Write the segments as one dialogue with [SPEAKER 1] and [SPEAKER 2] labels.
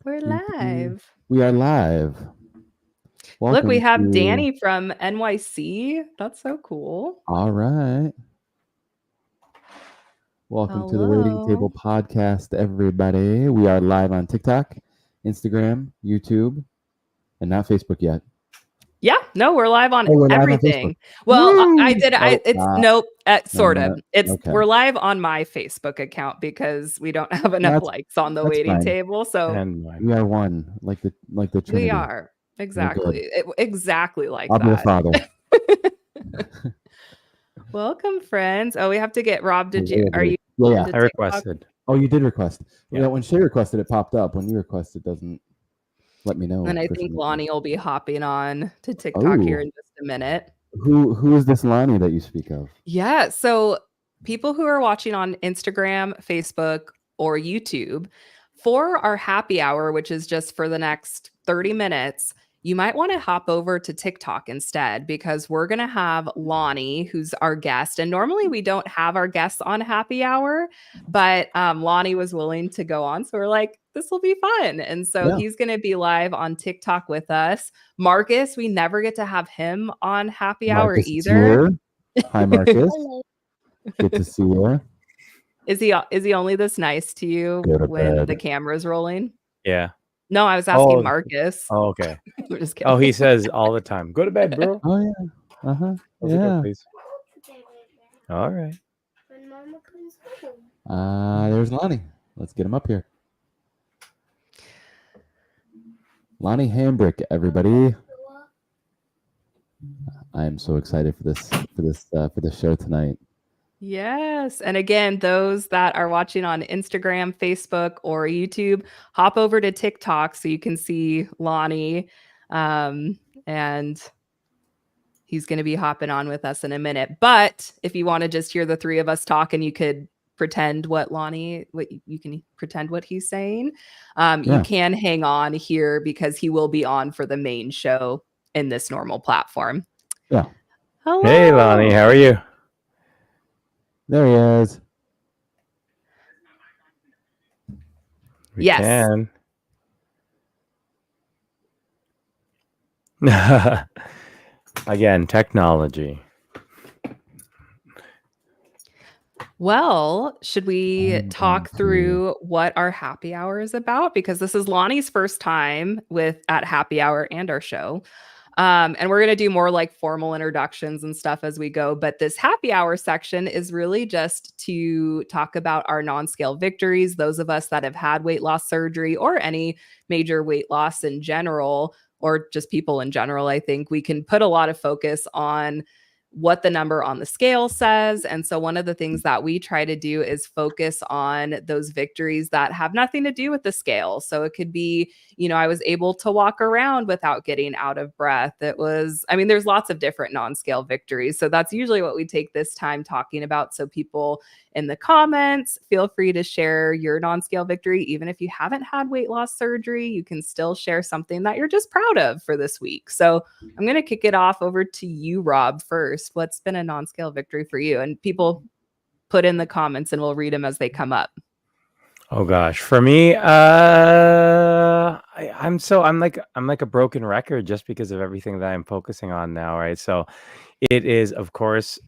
[SPEAKER 1] We're
[SPEAKER 2] We
[SPEAKER 1] live.
[SPEAKER 2] are live.
[SPEAKER 1] Look, we
[SPEAKER 2] Welcome
[SPEAKER 1] have
[SPEAKER 2] to.
[SPEAKER 1] Danny from NYC. That's so cool.
[SPEAKER 2] All right. Welcome to the Waiting Table
[SPEAKER 1] Hello.
[SPEAKER 2] podcast, everybody. We are live on TikTok, Instagram, YouTube, and not Facebook yet.
[SPEAKER 1] Yeah, no, we're live on
[SPEAKER 2] Oh, we're live on Facebook.
[SPEAKER 1] everything. Well, I
[SPEAKER 2] Woo!
[SPEAKER 1] did.
[SPEAKER 2] Oh,
[SPEAKER 1] It's nope.
[SPEAKER 2] no,
[SPEAKER 1] Sort of.
[SPEAKER 2] no.
[SPEAKER 1] It's
[SPEAKER 2] Okay.
[SPEAKER 1] we're live on my Facebook account because we don't have enough
[SPEAKER 2] That's
[SPEAKER 1] likes on the
[SPEAKER 2] that's
[SPEAKER 1] waiting
[SPEAKER 2] fine.
[SPEAKER 1] table. So
[SPEAKER 3] And mine.
[SPEAKER 2] We are one, like the
[SPEAKER 1] we
[SPEAKER 2] Trinity.
[SPEAKER 1] are
[SPEAKER 2] We're good.
[SPEAKER 1] exactly like
[SPEAKER 2] Abba the
[SPEAKER 1] that.
[SPEAKER 2] Father.
[SPEAKER 1] Welcome, friends. Oh, we have to get Rob. Are you
[SPEAKER 2] Yeah.
[SPEAKER 1] to
[SPEAKER 3] I
[SPEAKER 1] TikTok?
[SPEAKER 3] requested.
[SPEAKER 2] Oh, you did request.
[SPEAKER 3] Yeah.
[SPEAKER 2] Yeah. When Shay requested, it popped up. When you request, it doesn't let me know.
[SPEAKER 1] And I
[SPEAKER 2] for
[SPEAKER 1] think
[SPEAKER 2] some reason.
[SPEAKER 1] Lonnie will be hopping on to TikTok here
[SPEAKER 2] Oh,
[SPEAKER 1] in just a minute.
[SPEAKER 2] who is this Lonnie that you speak of?
[SPEAKER 1] Yeah. So people who are watching on Instagram, Facebook, or YouTube, for our happy hour, which is just for the next 30 minutes, you might want to hop over to TikTok instead because we're going to have Lonnie, who's our guest. And normally we don't have our guests on happy hour, but Lonnie was willing to go on. So we're like, this will be fun. And so
[SPEAKER 2] Yeah.
[SPEAKER 1] he's going to be live on TikTok with us. Marcus, we never get to have him on happy hour
[SPEAKER 2] Marcus is
[SPEAKER 1] either.
[SPEAKER 2] here. Hi, Marcus. Good to see you.
[SPEAKER 1] Is he only this nice to you
[SPEAKER 2] Go to
[SPEAKER 1] when
[SPEAKER 2] bed.
[SPEAKER 1] the camera's rolling?
[SPEAKER 3] Yeah.
[SPEAKER 1] No, I was asking
[SPEAKER 3] Oh,
[SPEAKER 1] Marcus.
[SPEAKER 3] Oh, okay.
[SPEAKER 1] I'm just kidding.
[SPEAKER 3] Oh, he says all the time, "Go to bed, bro."
[SPEAKER 2] Oh yeah.
[SPEAKER 3] Close the door,
[SPEAKER 2] Yeah.
[SPEAKER 3] please. All right.
[SPEAKER 4] When Mama comes home.
[SPEAKER 2] There's Lonnie. Let's get him up here. Lonnie Hambrick, everybody. I am so excited for this show tonight.
[SPEAKER 1] Yes. And again, those that are watching on Instagram, Facebook, or YouTube, hop over to TikTok so you can see Lonnie. And he's going to be hopping on with us in a minute. But if you want to just hear the three of us talk and you could pretend what you can pretend what he's saying, you can hang on here because he will be on for the main show in this normal platform.
[SPEAKER 2] Yeah.
[SPEAKER 1] Hello.
[SPEAKER 3] Hey, Lonnie, how are you?
[SPEAKER 2] There he is.
[SPEAKER 3] We
[SPEAKER 1] Yes.
[SPEAKER 3] can. Again, technology.
[SPEAKER 1] Well, should we talk through what our happy hour is about? Because this is Lonnie's first time at happy hour and our show. And we're going to do more like formal introductions and stuff as we go. But this happy hour section is really just to talk about our non-scale victories, those of us that have had weight loss surgery or any major weight loss in general, or just people in general. I think we can put a lot of focus on what the number on the scale says. And so one of the things that we try to do is focus on those victories that have nothing to do with the scale. So it could be, I was able to walk around without getting out of breath. There's lots of different non-scale victories. So that's usually what we take this time talking about. So people in the comments, feel free to share your non-scale victory. Even if you haven't had weight loss surgery, you can still share something that you're just proud of for this week. So I'm going to kick it off over to you, Rob, first. What's been a non-scale victory for you? And people put in the comments and we'll read them as they come up.
[SPEAKER 3] Oh gosh, for me, I'm like a broken record just because of everything that I'm focusing on now, right? So it is, of course,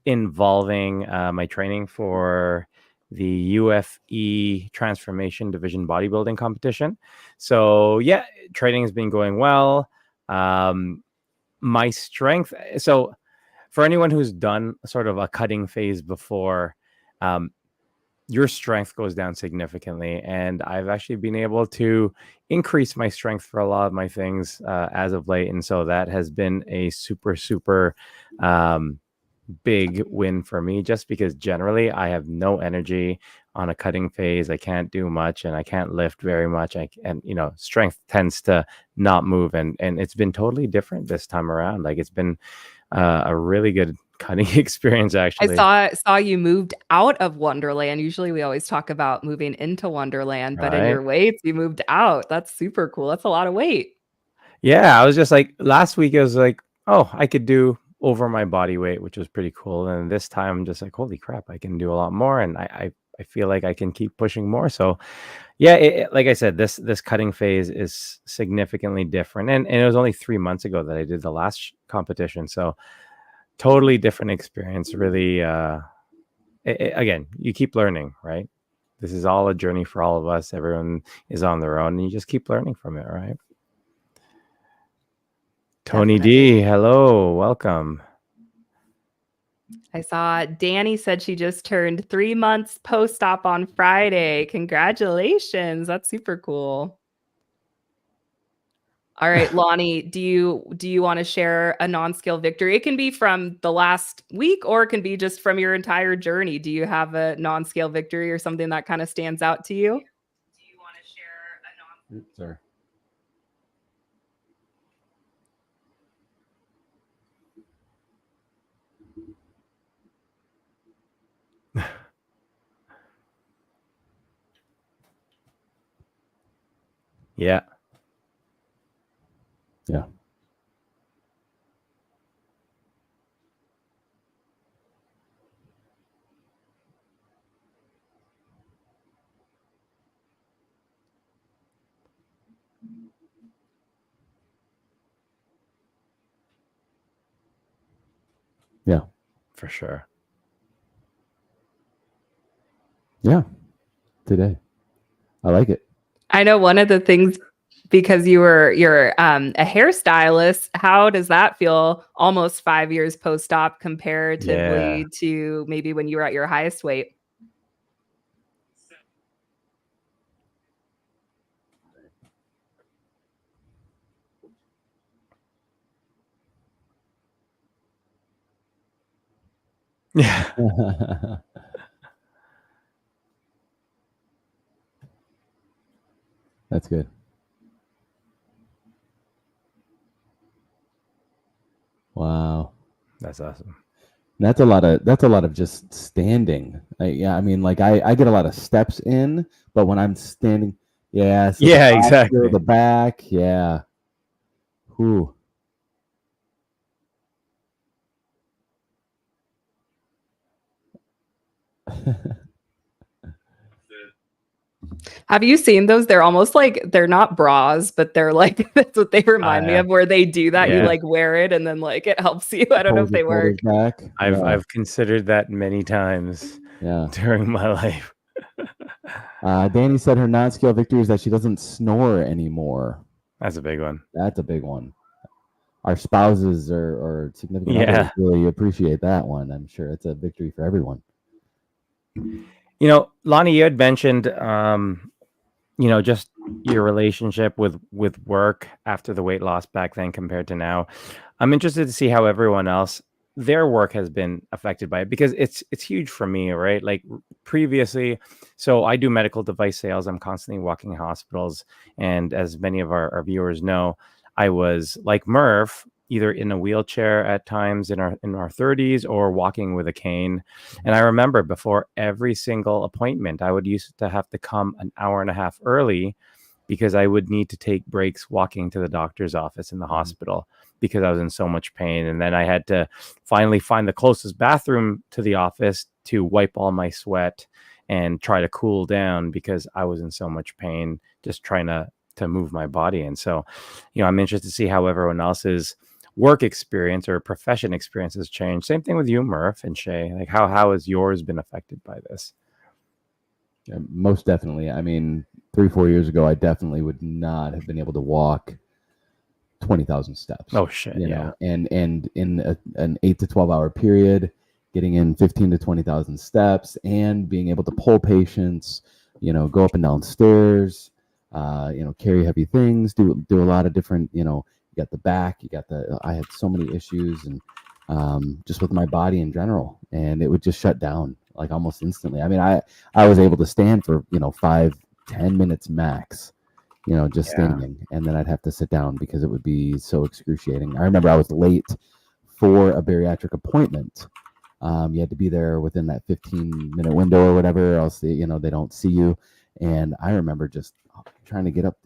[SPEAKER 3] involving my training for the UFE Transformation Division bodybuilding competition. So yeah, training has been going well. My strength. So for anyone who's done sort of a cutting phase before, your strength goes down significantly. And I've actually been able to increase my strength for a lot of my things as of late. And so that has been a super, super big win for me, just because generally I have no energy on a cutting phase. I can't do much and I can't lift very much. Strength tends to not move. And it's been totally different this time around. Like it's been a really good cutting experience, actually.
[SPEAKER 1] I saw you moved out of Wonderland. Usually we always talk about moving into Wonderland, but in your weights, you moved out. That's super cool. That's a lot of weight.
[SPEAKER 3] Yeah, I was just like, last week I was like, oh, I could do over my body weight, which was pretty cool. And this time I'm just like, holy crap, I can do a lot more. And I I feel like I can keep pushing more. So yeah, like I said, this cutting phase is significantly different, and it was only 3 months ago that I did the last competition. So totally different experience. Really, again, you keep learning, right? This is all a journey for all of us. Everyone is on their own, and you just keep learning from it, right? Tony
[SPEAKER 1] Definitely.
[SPEAKER 3] D, hello, welcome.
[SPEAKER 1] I saw Danny said she just turned 3 months post-op on Friday. Congratulations. That's super cool. All right, Lonnie, do you want to share a non-scale victory? It can be from the last week or it can be just from your entire journey. Do you have a non-scale victory or something that kind of stands out to you? Do you want to share a non?
[SPEAKER 2] Oops, sorry.
[SPEAKER 3] Yeah.
[SPEAKER 2] Yeah. Yeah.
[SPEAKER 3] For sure.
[SPEAKER 2] Yeah. Today. I like it.
[SPEAKER 1] I know one of the things, because you're a hairstylist, how does that feel almost 5 years post-op comparatively to maybe when you were at your highest weight?
[SPEAKER 3] Yeah.
[SPEAKER 2] That's good. Wow.
[SPEAKER 3] That's awesome.
[SPEAKER 2] That's a lot of just standing. Yeah, I mean, like I get a lot of steps in, but when I'm standing, yeah, so
[SPEAKER 3] Yeah,
[SPEAKER 2] the posture,
[SPEAKER 3] exactly.
[SPEAKER 2] the back, yeah. Whew.
[SPEAKER 1] Have you seen those? They're almost like they're not bras, but they're like that's what they remind me of, where they do that. You
[SPEAKER 3] Yeah.
[SPEAKER 1] like wear it and then like it helps you. I don't know if they work.
[SPEAKER 2] Back.
[SPEAKER 3] I've considered that many times during my life.
[SPEAKER 2] Danny said her non-scale victory is that she doesn't snore anymore.
[SPEAKER 3] That's a big one.
[SPEAKER 2] That's a big one. Our spouses or significant others really appreciate that one. I'm sure it's a victory for everyone.
[SPEAKER 3] You know, Lonnie, you had mentioned, just your relationship with work after the weight loss back then compared to now. I'm interested to see how everyone else, their work has been affected by it, because it's huge for me, right? Like previously, so I do medical device sales. I'm constantly walking hospitals. And as many of our viewers know, I was like Murph, either in a wheelchair at times in our 30s or walking with a cane. And I remember before every single appointment, I would used to have to come an hour and a half early because I would need to take breaks walking to the doctor's office in the hospital because I was in so much pain. And then I had to finally find the closest bathroom to the office to wipe all my sweat and try to cool down because I was in so much pain just trying to move my body. And so, I'm interested to see how everyone else's work experience or profession experience has changed. Same thing with you, Murph and Shay. Like how has yours been affected by this?
[SPEAKER 2] Yeah, most definitely. I mean, 3-4 years ago, I definitely would not have been able to walk 20,000 steps.
[SPEAKER 3] Oh shit!
[SPEAKER 2] You know, and in an 8 to 12 hour period, getting in 15 to 20,000 steps and being able to pull patients, go up and down stairs, carry heavy things, do a lot of different, you got the back, I had so many issues and just with my body in general, and it would just shut down like almost instantly. I mean, I was able to stand for 5-10 minutes max, just standing, and then I'd have to sit down because it would be so excruciating. I remember I was late for a bariatric appointment. You had to be there within that 15-minute window or whatever, else they don't see you. And I remember just trying to get up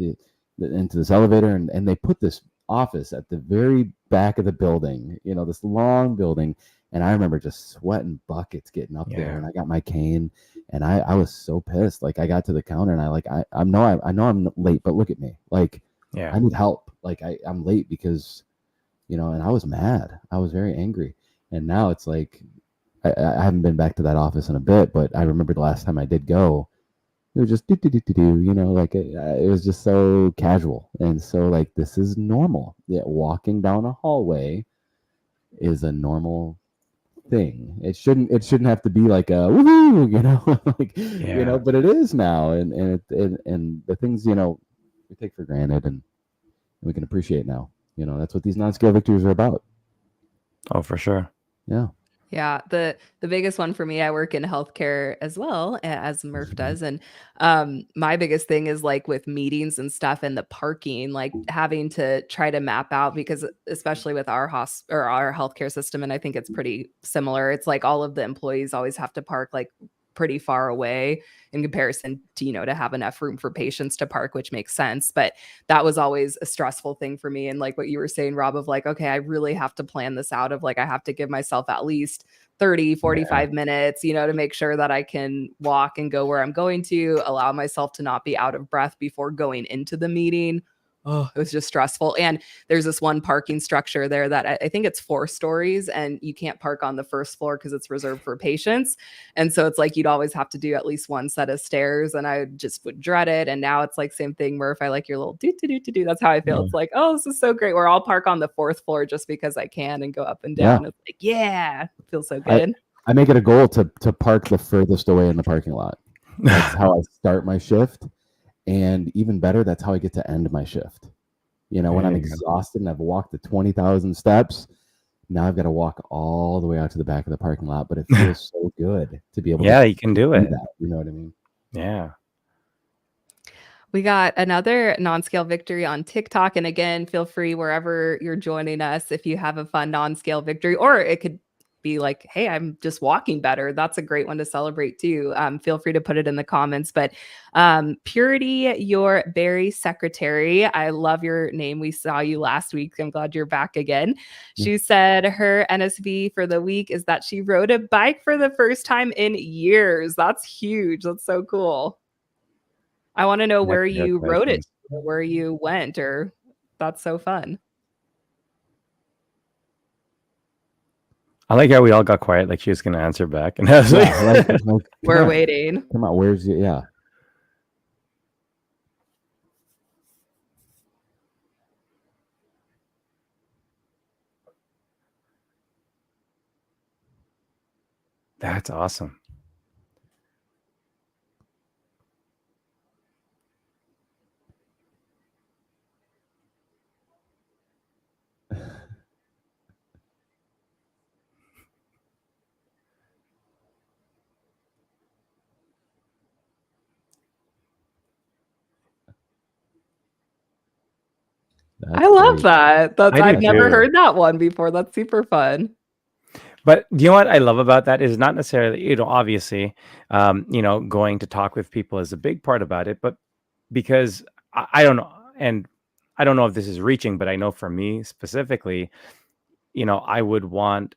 [SPEAKER 2] into this elevator, and they put this office at the very back of the building, this long building, And I remember just sweating buckets getting up there,
[SPEAKER 3] Yeah.
[SPEAKER 2] and I got my cane, and I was so pissed. Like I got to the counter, and I know I'm late, but look at me. Like
[SPEAKER 3] Yeah.
[SPEAKER 2] I need help. Like I'm late because, and I was mad. I was very angry. And now it's like I haven't been back to that office in a bit, but I remember the last time I did go, it was just like it was just so casual, and so like this is normal. Yeah, walking down a hallway is a normal thing. It shouldn't have to be like a woohoo, like
[SPEAKER 3] Yeah.
[SPEAKER 2] but it is now, and the things we take for granted and we can appreciate now. That's what these non-scale victories are about.
[SPEAKER 3] Oh, for sure.
[SPEAKER 2] Yeah.
[SPEAKER 1] Yeah, the biggest one for me, I work in healthcare as well, as Murph does, and my biggest thing is like with meetings and stuff and the parking, like having to try to map out, because especially with our or our healthcare system, and I think it's pretty similar. It's like all of the employees always have to park like pretty far away in comparison to to have enough room for patients to park, which makes sense. But that was always a stressful thing for me. And like what you were saying, Rob, of like, okay, I really have to plan this out, of like I have to give myself at least 30, 45 minutes, to make sure that I can walk and go where I'm going to, allow myself to not be out of breath before going into the meeting. Oh, it was just stressful. And there's this one parking structure there that I think it's 4 stories, and you can't park on the first floor because it's reserved for patients. And so it's like you'd always have to do at least one set of stairs, and I just would dread it. And now it's like same thing, Murph. I like your little do. That's how I feel.
[SPEAKER 3] Yeah.
[SPEAKER 1] It's like, oh, this is so great. Where I'll park on the 4th floor just because I can and go up and down. It's like, yeah, it feels so good.
[SPEAKER 2] I make it a goal to park the furthest away in the parking lot. That's how I start my shift. And even better, that's how I get to end my shift. When I'm exhausted and I've walked the 20,000 steps, now I've got to walk all the way out to the back of the parking lot. But it feels so good to be able to
[SPEAKER 3] you can do it.
[SPEAKER 2] that. You know what I mean?
[SPEAKER 3] Yeah.
[SPEAKER 1] We got another non-scale victory on TikTok. And again, feel free wherever you're joining us, if you have a fun non-scale victory, or it could be like, hey, I'm just walking better. That's a great one to celebrate too. Feel free to put it in the comments. But Purity, your berry secretary, I love your name. We saw you last week. I'm glad you're back again. She said her NSV for the week is that she rode a bike for the first time in years. That's huge. That's so cool. I want to know where you rode it, where you went, or that's so fun.
[SPEAKER 3] I like how we all got quiet, like she was going to answer back. And I was like,
[SPEAKER 1] we're waiting.
[SPEAKER 2] Come on, where's it? Yeah.
[SPEAKER 3] That's awesome.
[SPEAKER 1] I love that. I've never heard that one before. That's super fun.
[SPEAKER 3] But you know what I love about that is not necessarily, obviously, going to talk with people is a big part about it, but because I don't know, and I don't know if this is reaching, but I know for me specifically, I would want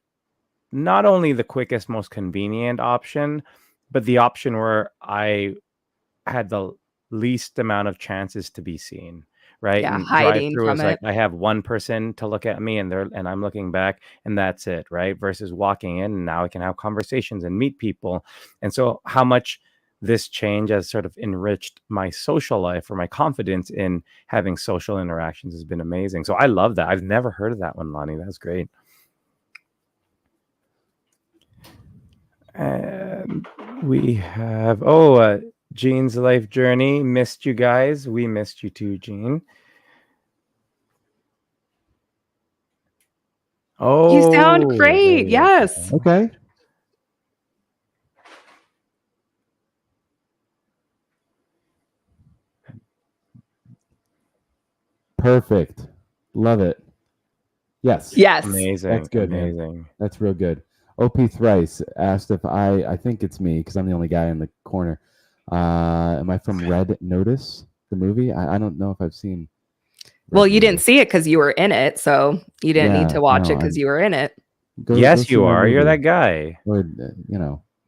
[SPEAKER 3] not only the quickest, most convenient option, but the option where I had the least amount of chances to be seen. Right.
[SPEAKER 1] Yeah,
[SPEAKER 3] and
[SPEAKER 1] hiding
[SPEAKER 3] drive-through
[SPEAKER 1] from
[SPEAKER 3] is like I have one person to look at me and I'm looking back and that's it. Right. Versus walking in, and now I can have conversations and meet people. And so how much this change has sort of enriched my social life, or my confidence in having social interactions, has been amazing. So I love that. I've never heard of that one, Lonnie. That's great. And we have, Jean's life journey. Missed you guys. We missed you too, Jean. Oh,
[SPEAKER 1] you sound great. Yes.
[SPEAKER 2] Okay. Perfect. Love it. Yes.
[SPEAKER 3] Amazing.
[SPEAKER 2] That's good.
[SPEAKER 3] Amazing.
[SPEAKER 2] Man. That's real good. OP Thrice asked if I think it's me because I'm the only guy in the corner. Am I from Red Notice, the movie? I don't know if I've seen.
[SPEAKER 1] Well, you didn't see it because you were in it, so you didn't need to watch it because you were in it.
[SPEAKER 3] Yes,
[SPEAKER 2] see
[SPEAKER 3] you
[SPEAKER 2] my
[SPEAKER 3] are. You're
[SPEAKER 2] movie.
[SPEAKER 3] that guy.
[SPEAKER 2] Or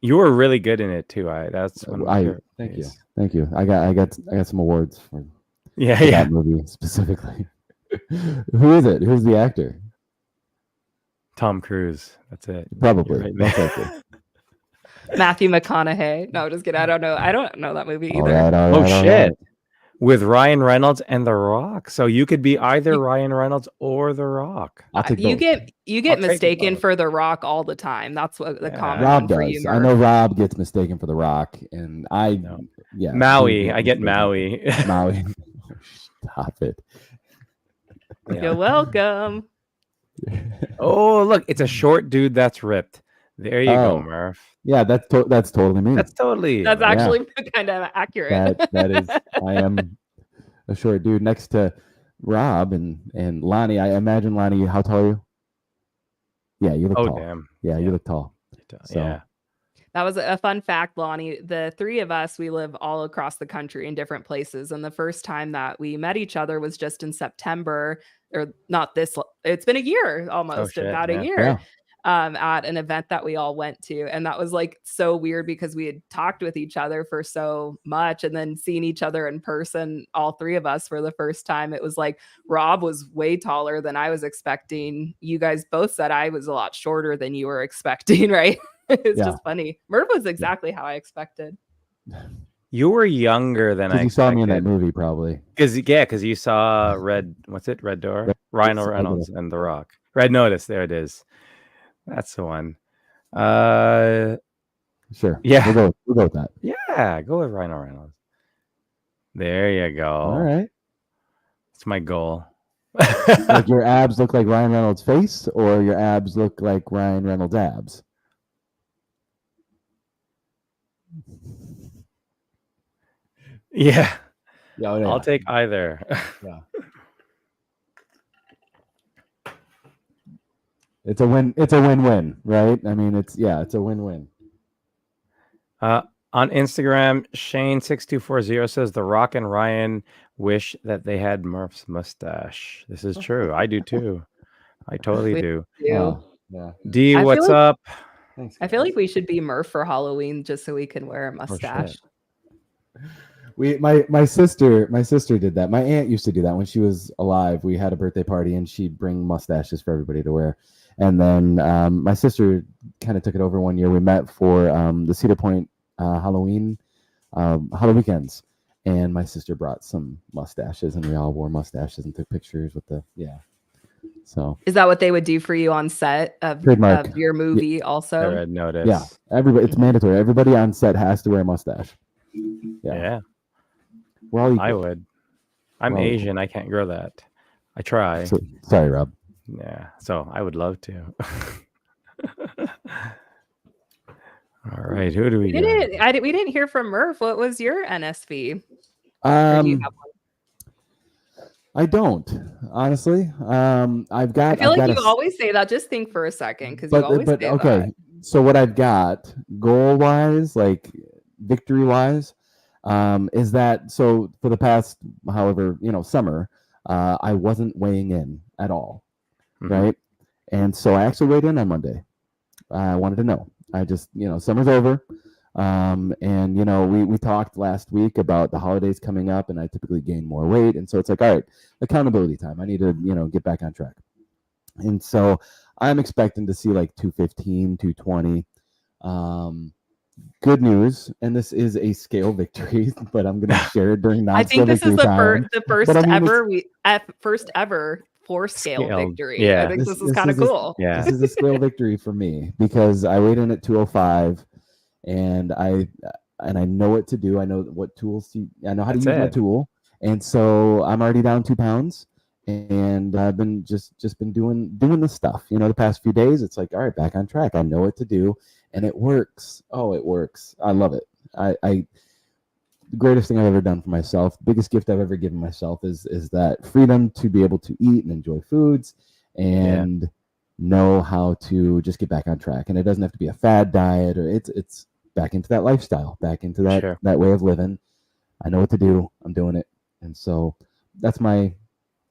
[SPEAKER 3] You were really good in it too. That's one of my favorite
[SPEAKER 2] thank you.
[SPEAKER 3] movies.
[SPEAKER 2] Thank you. I got some awards for
[SPEAKER 3] Yeah,
[SPEAKER 2] that movie specifically. Who is it? Who's the actor?
[SPEAKER 3] Tom Cruise. That's it.
[SPEAKER 2] Probably.
[SPEAKER 3] You're right,
[SPEAKER 2] Most
[SPEAKER 3] man.
[SPEAKER 2] likely.
[SPEAKER 1] Matthew McConaughey. No, just kidding. I don't know. I don't know that movie
[SPEAKER 2] All
[SPEAKER 1] either.
[SPEAKER 2] right, all
[SPEAKER 3] Oh
[SPEAKER 2] right, all
[SPEAKER 3] shit.
[SPEAKER 2] right.
[SPEAKER 3] With Ryan Reynolds and The Rock. So you could be either Ryan Reynolds or The Rock.
[SPEAKER 2] I'll take
[SPEAKER 1] You
[SPEAKER 2] both.
[SPEAKER 1] get
[SPEAKER 3] I'll take
[SPEAKER 1] mistaken
[SPEAKER 3] both.
[SPEAKER 1] for The Rock all the time. That's what the
[SPEAKER 3] Yeah.
[SPEAKER 1] common
[SPEAKER 2] Rob
[SPEAKER 1] one for you,
[SPEAKER 2] does. I know
[SPEAKER 1] Murph.
[SPEAKER 2] Rob gets mistaken for The Rock, and I
[SPEAKER 3] No.
[SPEAKER 2] do
[SPEAKER 3] Maui. I get
[SPEAKER 2] mistaken.
[SPEAKER 3] Maui.
[SPEAKER 2] Maui. Stop it.
[SPEAKER 3] Yeah.
[SPEAKER 1] You're welcome.
[SPEAKER 3] Oh, look, it's a short dude that's ripped. There you go,
[SPEAKER 2] Oh.
[SPEAKER 3] Murph.
[SPEAKER 2] Yeah, that's totally me.
[SPEAKER 3] That's totally
[SPEAKER 1] That's
[SPEAKER 3] you.
[SPEAKER 1] actually kind of accurate.
[SPEAKER 2] That is. I am a short dude next to Rob and Lonnie. I imagine Lonnie. How tall are you? Yeah, you look
[SPEAKER 3] Oh,
[SPEAKER 2] tall.
[SPEAKER 3] damn.
[SPEAKER 2] Yeah, you look tall. So
[SPEAKER 3] Yeah.
[SPEAKER 1] That was a fun fact, Lonnie. The three of us, we live all across the country in different places. And the first time that we met each other was just in September, or not this, it's been a year almost,
[SPEAKER 3] shit,
[SPEAKER 1] about a
[SPEAKER 3] yeah.
[SPEAKER 1] year. At an event that we all went to. And that was like so weird because we had talked with each other for so much and then seeing each other in person, all three of us for the first time. It was like Rob was way taller than I was expecting. You guys both said I was a lot shorter than you were expecting, right? It's just funny. Murph was exactly how I expected.
[SPEAKER 3] You were younger than I
[SPEAKER 2] you saw me in that
[SPEAKER 3] expected.
[SPEAKER 2] movie, probably.
[SPEAKER 3] Because you saw Red Door? Ryan Reynolds and The Rock. Red Notice. There it is. That's the one.
[SPEAKER 2] Sure.
[SPEAKER 3] Yeah.
[SPEAKER 2] We'll go with that.
[SPEAKER 3] Yeah, go with Ryan Reynolds. There you go.
[SPEAKER 2] All right.
[SPEAKER 3] That's my goal.
[SPEAKER 2] Like your abs look like Ryan Reynolds' face, or your abs look like Ryan Reynolds' abs?
[SPEAKER 3] Yeah.
[SPEAKER 2] Yeah,
[SPEAKER 3] I'll take either.
[SPEAKER 2] Yeah. It's a win-win, right? I mean, it's a win-win.
[SPEAKER 3] On Instagram, Shane6240 says The Rock and Ryan wish that they had Murph's mustache. This is true. I do too. I totally do.
[SPEAKER 2] Yeah.
[SPEAKER 3] D, what's up?
[SPEAKER 2] Thanks,
[SPEAKER 1] I feel like we should be Murph for Halloween just so we can wear a mustache.
[SPEAKER 2] My sister did that. My aunt used to do that when she was alive. We had a birthday party and she'd bring mustaches for everybody to wear. And then my sister kind of took it over one year. We met for the Cedar Point Halloween weekends, and my sister brought some mustaches, and we all wore mustaches and took pictures with the So
[SPEAKER 1] is that what they would do for you on set of your movie? Also,
[SPEAKER 3] I read notice.
[SPEAKER 2] Yeah, everybody. It's mandatory. Everybody on set has to wear a mustache.
[SPEAKER 3] Yeah.
[SPEAKER 2] Well,
[SPEAKER 3] I would. I'm Asian. I can't grow that. I try.
[SPEAKER 2] Sorry, Rob.
[SPEAKER 3] Yeah. So I would love to. All right. Who do we get?
[SPEAKER 1] We didn't hear from Murph. What was your NSV?
[SPEAKER 2] Or do you have one? I don't, honestly. I've got.
[SPEAKER 1] I feel like you always say that. Just think for a second, because you always say
[SPEAKER 2] okay.
[SPEAKER 1] that.
[SPEAKER 2] So what I've got, goal-wise, like victory-wise, is that so for the past, however, summer, I wasn't weighing in at all, right? And so I actually weighed in on Monday. I wanted to know. I just, summer's over. And we talked last week about the holidays coming up, and I typically gain more weight. And so it's like, all right, accountability time. I need to, get back on track. And so I'm expecting to see like 215, 220. Good news, and this is a scale victory, but I'm going to share it during non-scale victory time.
[SPEAKER 1] I think this is the first ever 4-scale victory.
[SPEAKER 3] Yeah.
[SPEAKER 1] I think this is kind of cool.
[SPEAKER 2] This is a scale victory for me because I weighed in at 205, and I know what to do. I know what tools I know how to use my tool, and so I'm already down 2 pounds. And I've been just been doing this stuff. The past few days, it's like, all right, back on track. I know what to do, and it works. Oh, it works. I love it. The greatest thing I've ever done for myself, biggest gift I've ever given myself is that freedom to be able to eat and enjoy foods and know how to just get back on track. And it doesn't have to be a fad diet, or it's back into that lifestyle, back into that way of living. I know what to do. I'm doing it, and so that's my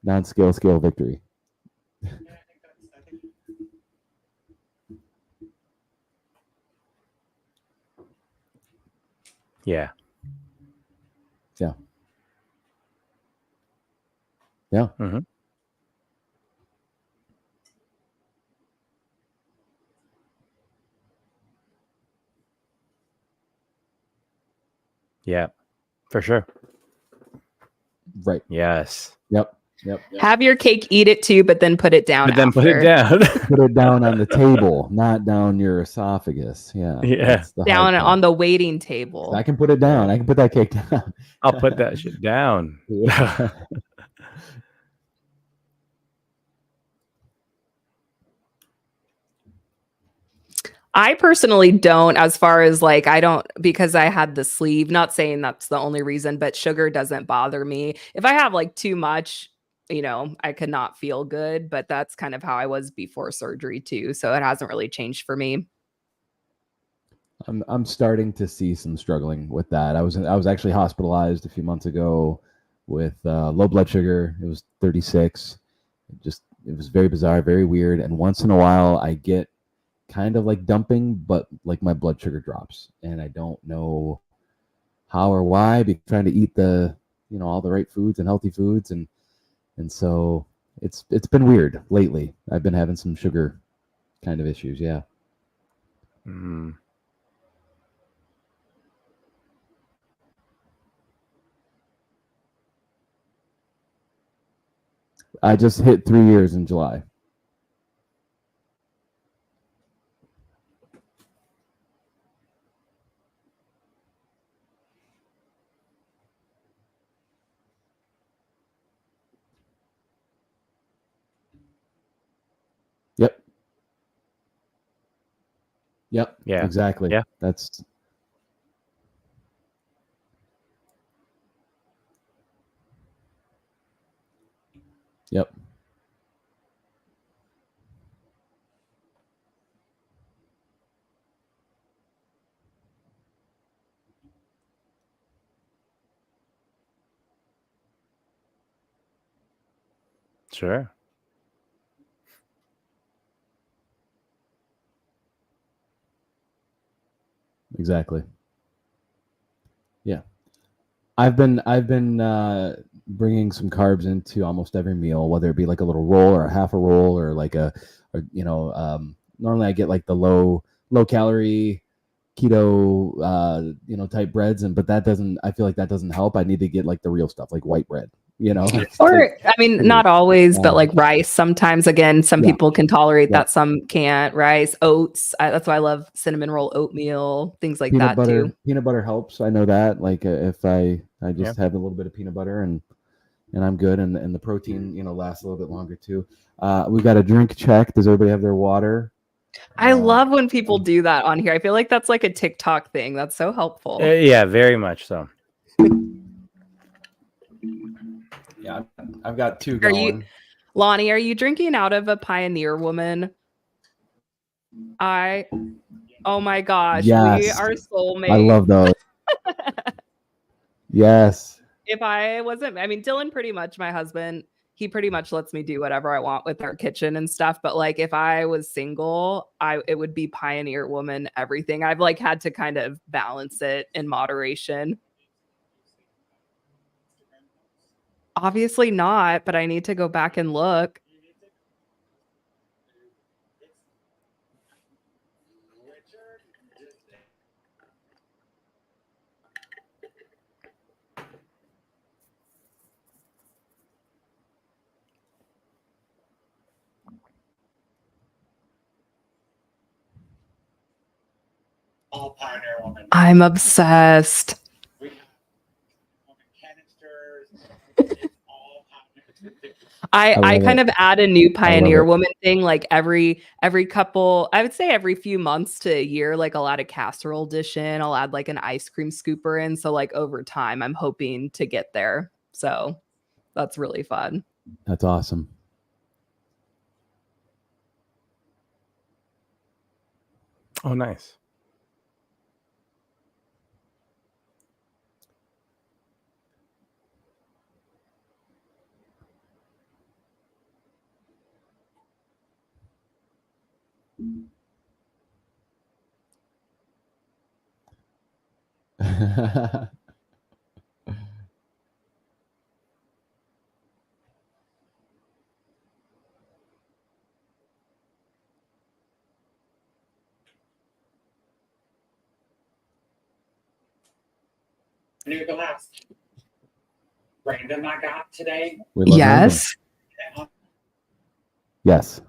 [SPEAKER 2] non-scale victory.
[SPEAKER 3] Yeah.
[SPEAKER 2] Yeah. Yeah.
[SPEAKER 3] Mm-hmm. Yeah, for sure.
[SPEAKER 2] Right.
[SPEAKER 3] Yes.
[SPEAKER 2] Yep. Yep.
[SPEAKER 1] Have your cake, eat it too, but then put it down.
[SPEAKER 3] But then put it
[SPEAKER 1] after.
[SPEAKER 3] down.
[SPEAKER 2] Put it down on the table, not down your esophagus. Yeah.
[SPEAKER 3] Yeah.
[SPEAKER 2] That's the
[SPEAKER 1] Down
[SPEAKER 2] hard part.
[SPEAKER 1] on the waiting table.
[SPEAKER 2] I can put it down. I can put that cake down.
[SPEAKER 3] I'll put that shit down.
[SPEAKER 2] Yeah.
[SPEAKER 1] I personally don't, as far as like, I don't, because I had the sleeve, not saying that's the only reason, but sugar doesn't bother me. If I have like too much, I could not feel good, but that's kind of how I was before surgery too. So it hasn't really changed for me.
[SPEAKER 2] I'm starting to see some struggling with that. I was actually hospitalized a few months ago with low blood sugar. It was 36. It was very bizarre, very weird. And once in a while, I get kind of like dumping, but like my blood sugar drops, and I don't know how or why. Because trying to eat all the right foods and healthy foods, and so it's been weird lately. I've been having some sugar kind of issues. Yeah.
[SPEAKER 3] Mm.
[SPEAKER 2] I just hit 3 years in July. Yep. Yep.
[SPEAKER 3] Yeah.
[SPEAKER 2] Exactly.
[SPEAKER 3] Yeah.
[SPEAKER 2] That's yep.
[SPEAKER 3] Sure.
[SPEAKER 2] Exactly. Yeah. I've been bringing some carbs into almost every meal, whether it be like a little roll or a half a roll or like normally I get like the low calorie keto type breads, but that doesn't, I feel like that doesn't help. I need to get like the real stuff, like white bread,
[SPEAKER 1] Or, I mean, not always, but like rice. Sometimes, again, some
[SPEAKER 2] Yeah.
[SPEAKER 1] people can tolerate
[SPEAKER 2] Yeah.
[SPEAKER 1] that, some can't. Rice, oats. That's why I love cinnamon roll oatmeal, things like
[SPEAKER 2] peanut
[SPEAKER 1] that
[SPEAKER 2] butter.
[SPEAKER 1] too.
[SPEAKER 2] Peanut butter helps. I know that. Like if I
[SPEAKER 3] Yeah.
[SPEAKER 2] just have a little bit of peanut butter and I'm good, and the protein lasts a little bit longer too. We've got a drink check. Does everybody have their water?
[SPEAKER 1] I love when people do that on here. I feel like that's like a TikTok thing. That's so helpful.
[SPEAKER 3] Yeah, very much so.
[SPEAKER 2] Yeah, I've got two
[SPEAKER 1] Are
[SPEAKER 2] going.
[SPEAKER 1] Lonnie, are you drinking out of a Pioneer Woman? Oh my gosh, we
[SPEAKER 2] Yes.
[SPEAKER 1] are soulmates.
[SPEAKER 2] I love those. Yes.
[SPEAKER 1] If I wasn't, I mean, Dylan, pretty much my husband, he pretty much lets me do whatever I want with our kitchen and stuff. But like, if I was single, it would be Pioneer Woman, everything. I've like had to kind of balance it in moderation. Obviously not, but I need to go back and look.
[SPEAKER 5] All Pioneer Woman.
[SPEAKER 1] I'm obsessed. I kind of add a new Pioneer Woman thing like every couple, I would say every few months to a year. Like I'll add a casserole dish in, I'll add like an ice cream scooper in. So like over time, I'm hoping to get there. So that's really fun.
[SPEAKER 2] That's awesome.
[SPEAKER 3] Oh, nice.
[SPEAKER 5] Knew the last random I got today.
[SPEAKER 2] We love
[SPEAKER 1] Yes.
[SPEAKER 2] random. Yes.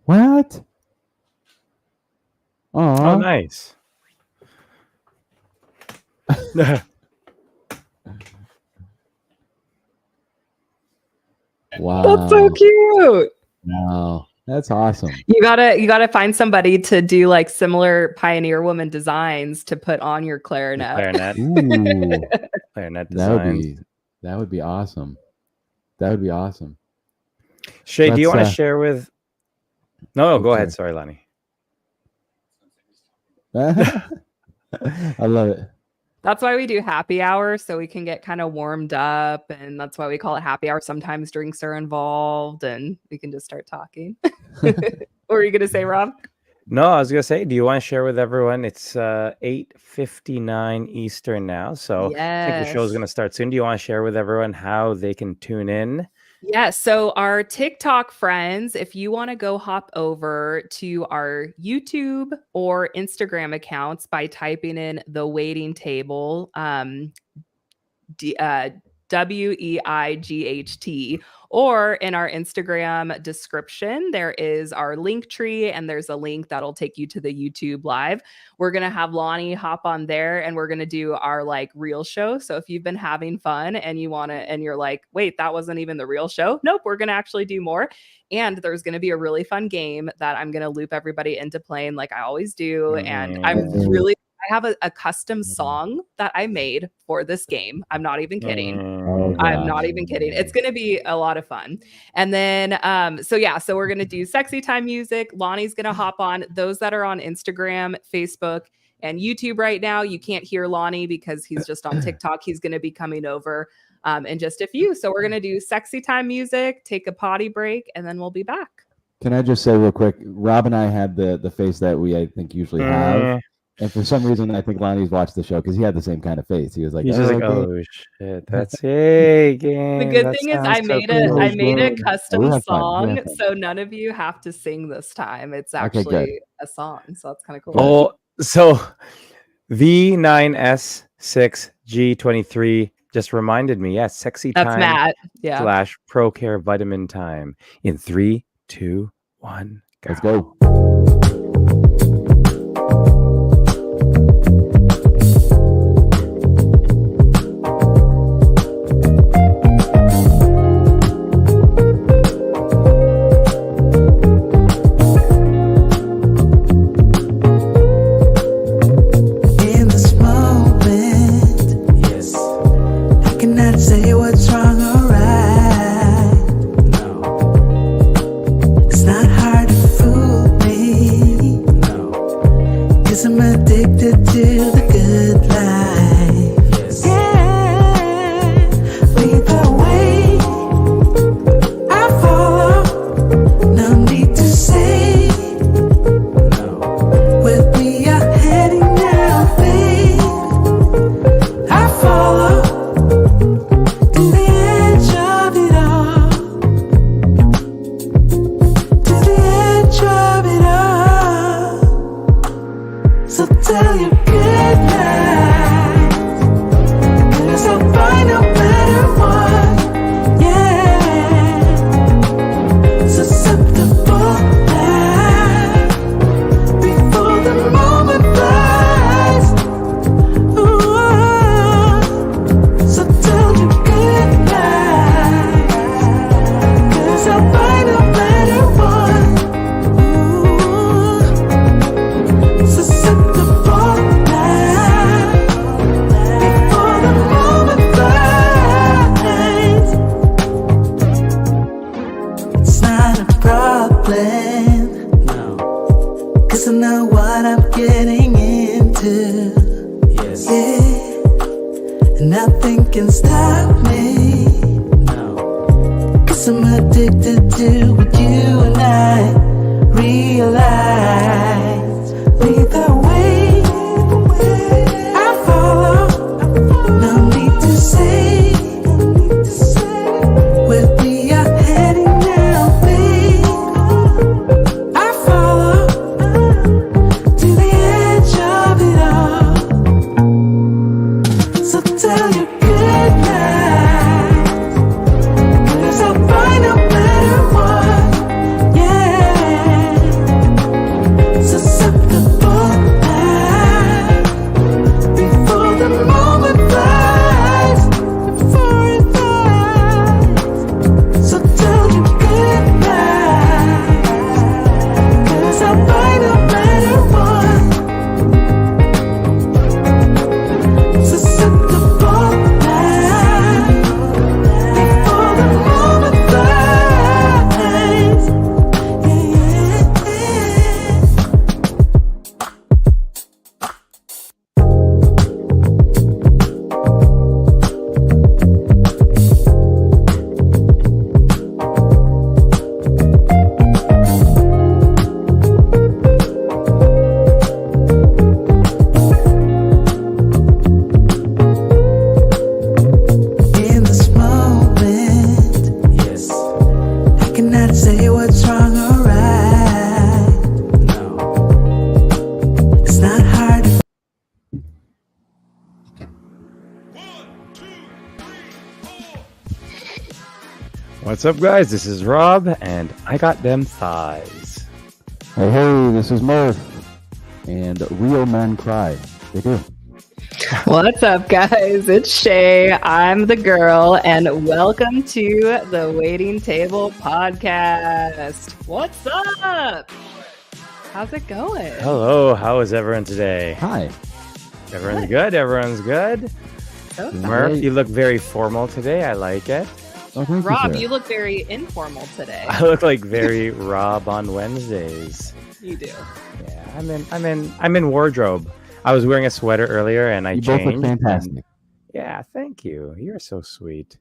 [SPEAKER 2] What?
[SPEAKER 3] Oh, nice.
[SPEAKER 2] Wow.
[SPEAKER 1] That's so cute.
[SPEAKER 2] Wow. That's awesome.
[SPEAKER 1] You gotta find somebody to do like similar Pioneer Woman designs to put on your clarinet.
[SPEAKER 3] Clarinet.
[SPEAKER 2] Ooh.
[SPEAKER 3] Clarinet
[SPEAKER 2] That
[SPEAKER 3] design.
[SPEAKER 2] would be awesome. That would be awesome.
[SPEAKER 3] Shay, do you want to
[SPEAKER 2] Let's,
[SPEAKER 3] share with? No, go
[SPEAKER 2] sorry.
[SPEAKER 3] ahead. Sorry, Lonnie.
[SPEAKER 2] I love it.
[SPEAKER 1] That's why we do happy hour, so we can get kind of warmed up, and that's why we call it happy hour. Sometimes drinks are involved, and we can just start talking. What were you gonna say, Rob?
[SPEAKER 3] No, I was gonna say, do you want to share with everyone? It's 8:59 Eastern now, so I think the show is
[SPEAKER 1] Yes.
[SPEAKER 3] gonna start soon. Do you want to share with everyone how they can tune in?
[SPEAKER 1] Yeah, so our TikTok friends, if you want to go hop over to our YouTube or Instagram accounts by typing in the waiting table, WEIGHT, or in our Instagram description, there is our link tree and there's a link that'll take you to the YouTube live. We're going to have Lonnie hop on there and we're going to do our like real show. So if you've been having fun and you want to, and you're like, wait, that wasn't even the real show. Nope, we're going to actually do more. And there's going to be a really fun game that I'm going to loop everybody into playing like I always do. And I'm really, I have a custom song that I made for this game. I'm not even kidding.
[SPEAKER 2] Oh,
[SPEAKER 1] I'm
[SPEAKER 2] gosh.
[SPEAKER 1] not even kidding. It's going to be a lot of fun. And then, so we're going to do sexy time music. Lonnie's going to hop on. Those that are on Instagram, Facebook, and YouTube right now, you can't hear Lonnie because he's just on TikTok. He's going to be coming over in just a few. So we're going to do sexy time music, take a potty break, and then we'll be back.
[SPEAKER 2] Can I just say real quick, Rob and I had the face that we, I think, usually have. And for some reason, I think Lonnie's watched the show because he had the same kind of face. He was like,
[SPEAKER 3] He's just like,
[SPEAKER 2] okay.
[SPEAKER 3] oh shit, that's it.
[SPEAKER 1] The good thing is I made a custom
[SPEAKER 2] We had fun.
[SPEAKER 1] song, so none of you have to sing this time. It's actually a song, so that's kind of cool.
[SPEAKER 3] Oh, so V9S6G23 just reminded me. Yes, sexy
[SPEAKER 1] That's
[SPEAKER 3] time.
[SPEAKER 1] Matt. Yeah.
[SPEAKER 3] / Pro Care Vitamin Time. In 3, 2, 1, go.
[SPEAKER 2] Let's go.
[SPEAKER 3] What's up, guys? This is Rob, and I got them thighs.
[SPEAKER 2] Hey, this is Murph. And real men cry. They do.
[SPEAKER 1] What's up, guys? It's Shay. I'm the girl, and welcome to the Waiting Table Podcast. What's up? How's it going?
[SPEAKER 3] Hello, how is everyone today?
[SPEAKER 2] Hi.
[SPEAKER 3] Everyone's good? Everyone's good?
[SPEAKER 1] So
[SPEAKER 3] Murph, you look very formal today. I like it.
[SPEAKER 2] Oh, thank
[SPEAKER 1] Rob,
[SPEAKER 2] you,
[SPEAKER 1] you look very informal today.
[SPEAKER 3] I look like very Rob on Wednesdays.
[SPEAKER 1] You do.
[SPEAKER 3] Yeah, I'm in wardrobe. I was wearing a sweater earlier, and I
[SPEAKER 2] you
[SPEAKER 3] changed.
[SPEAKER 2] both look fantastic.
[SPEAKER 3] Yeah, thank you. You're so sweet.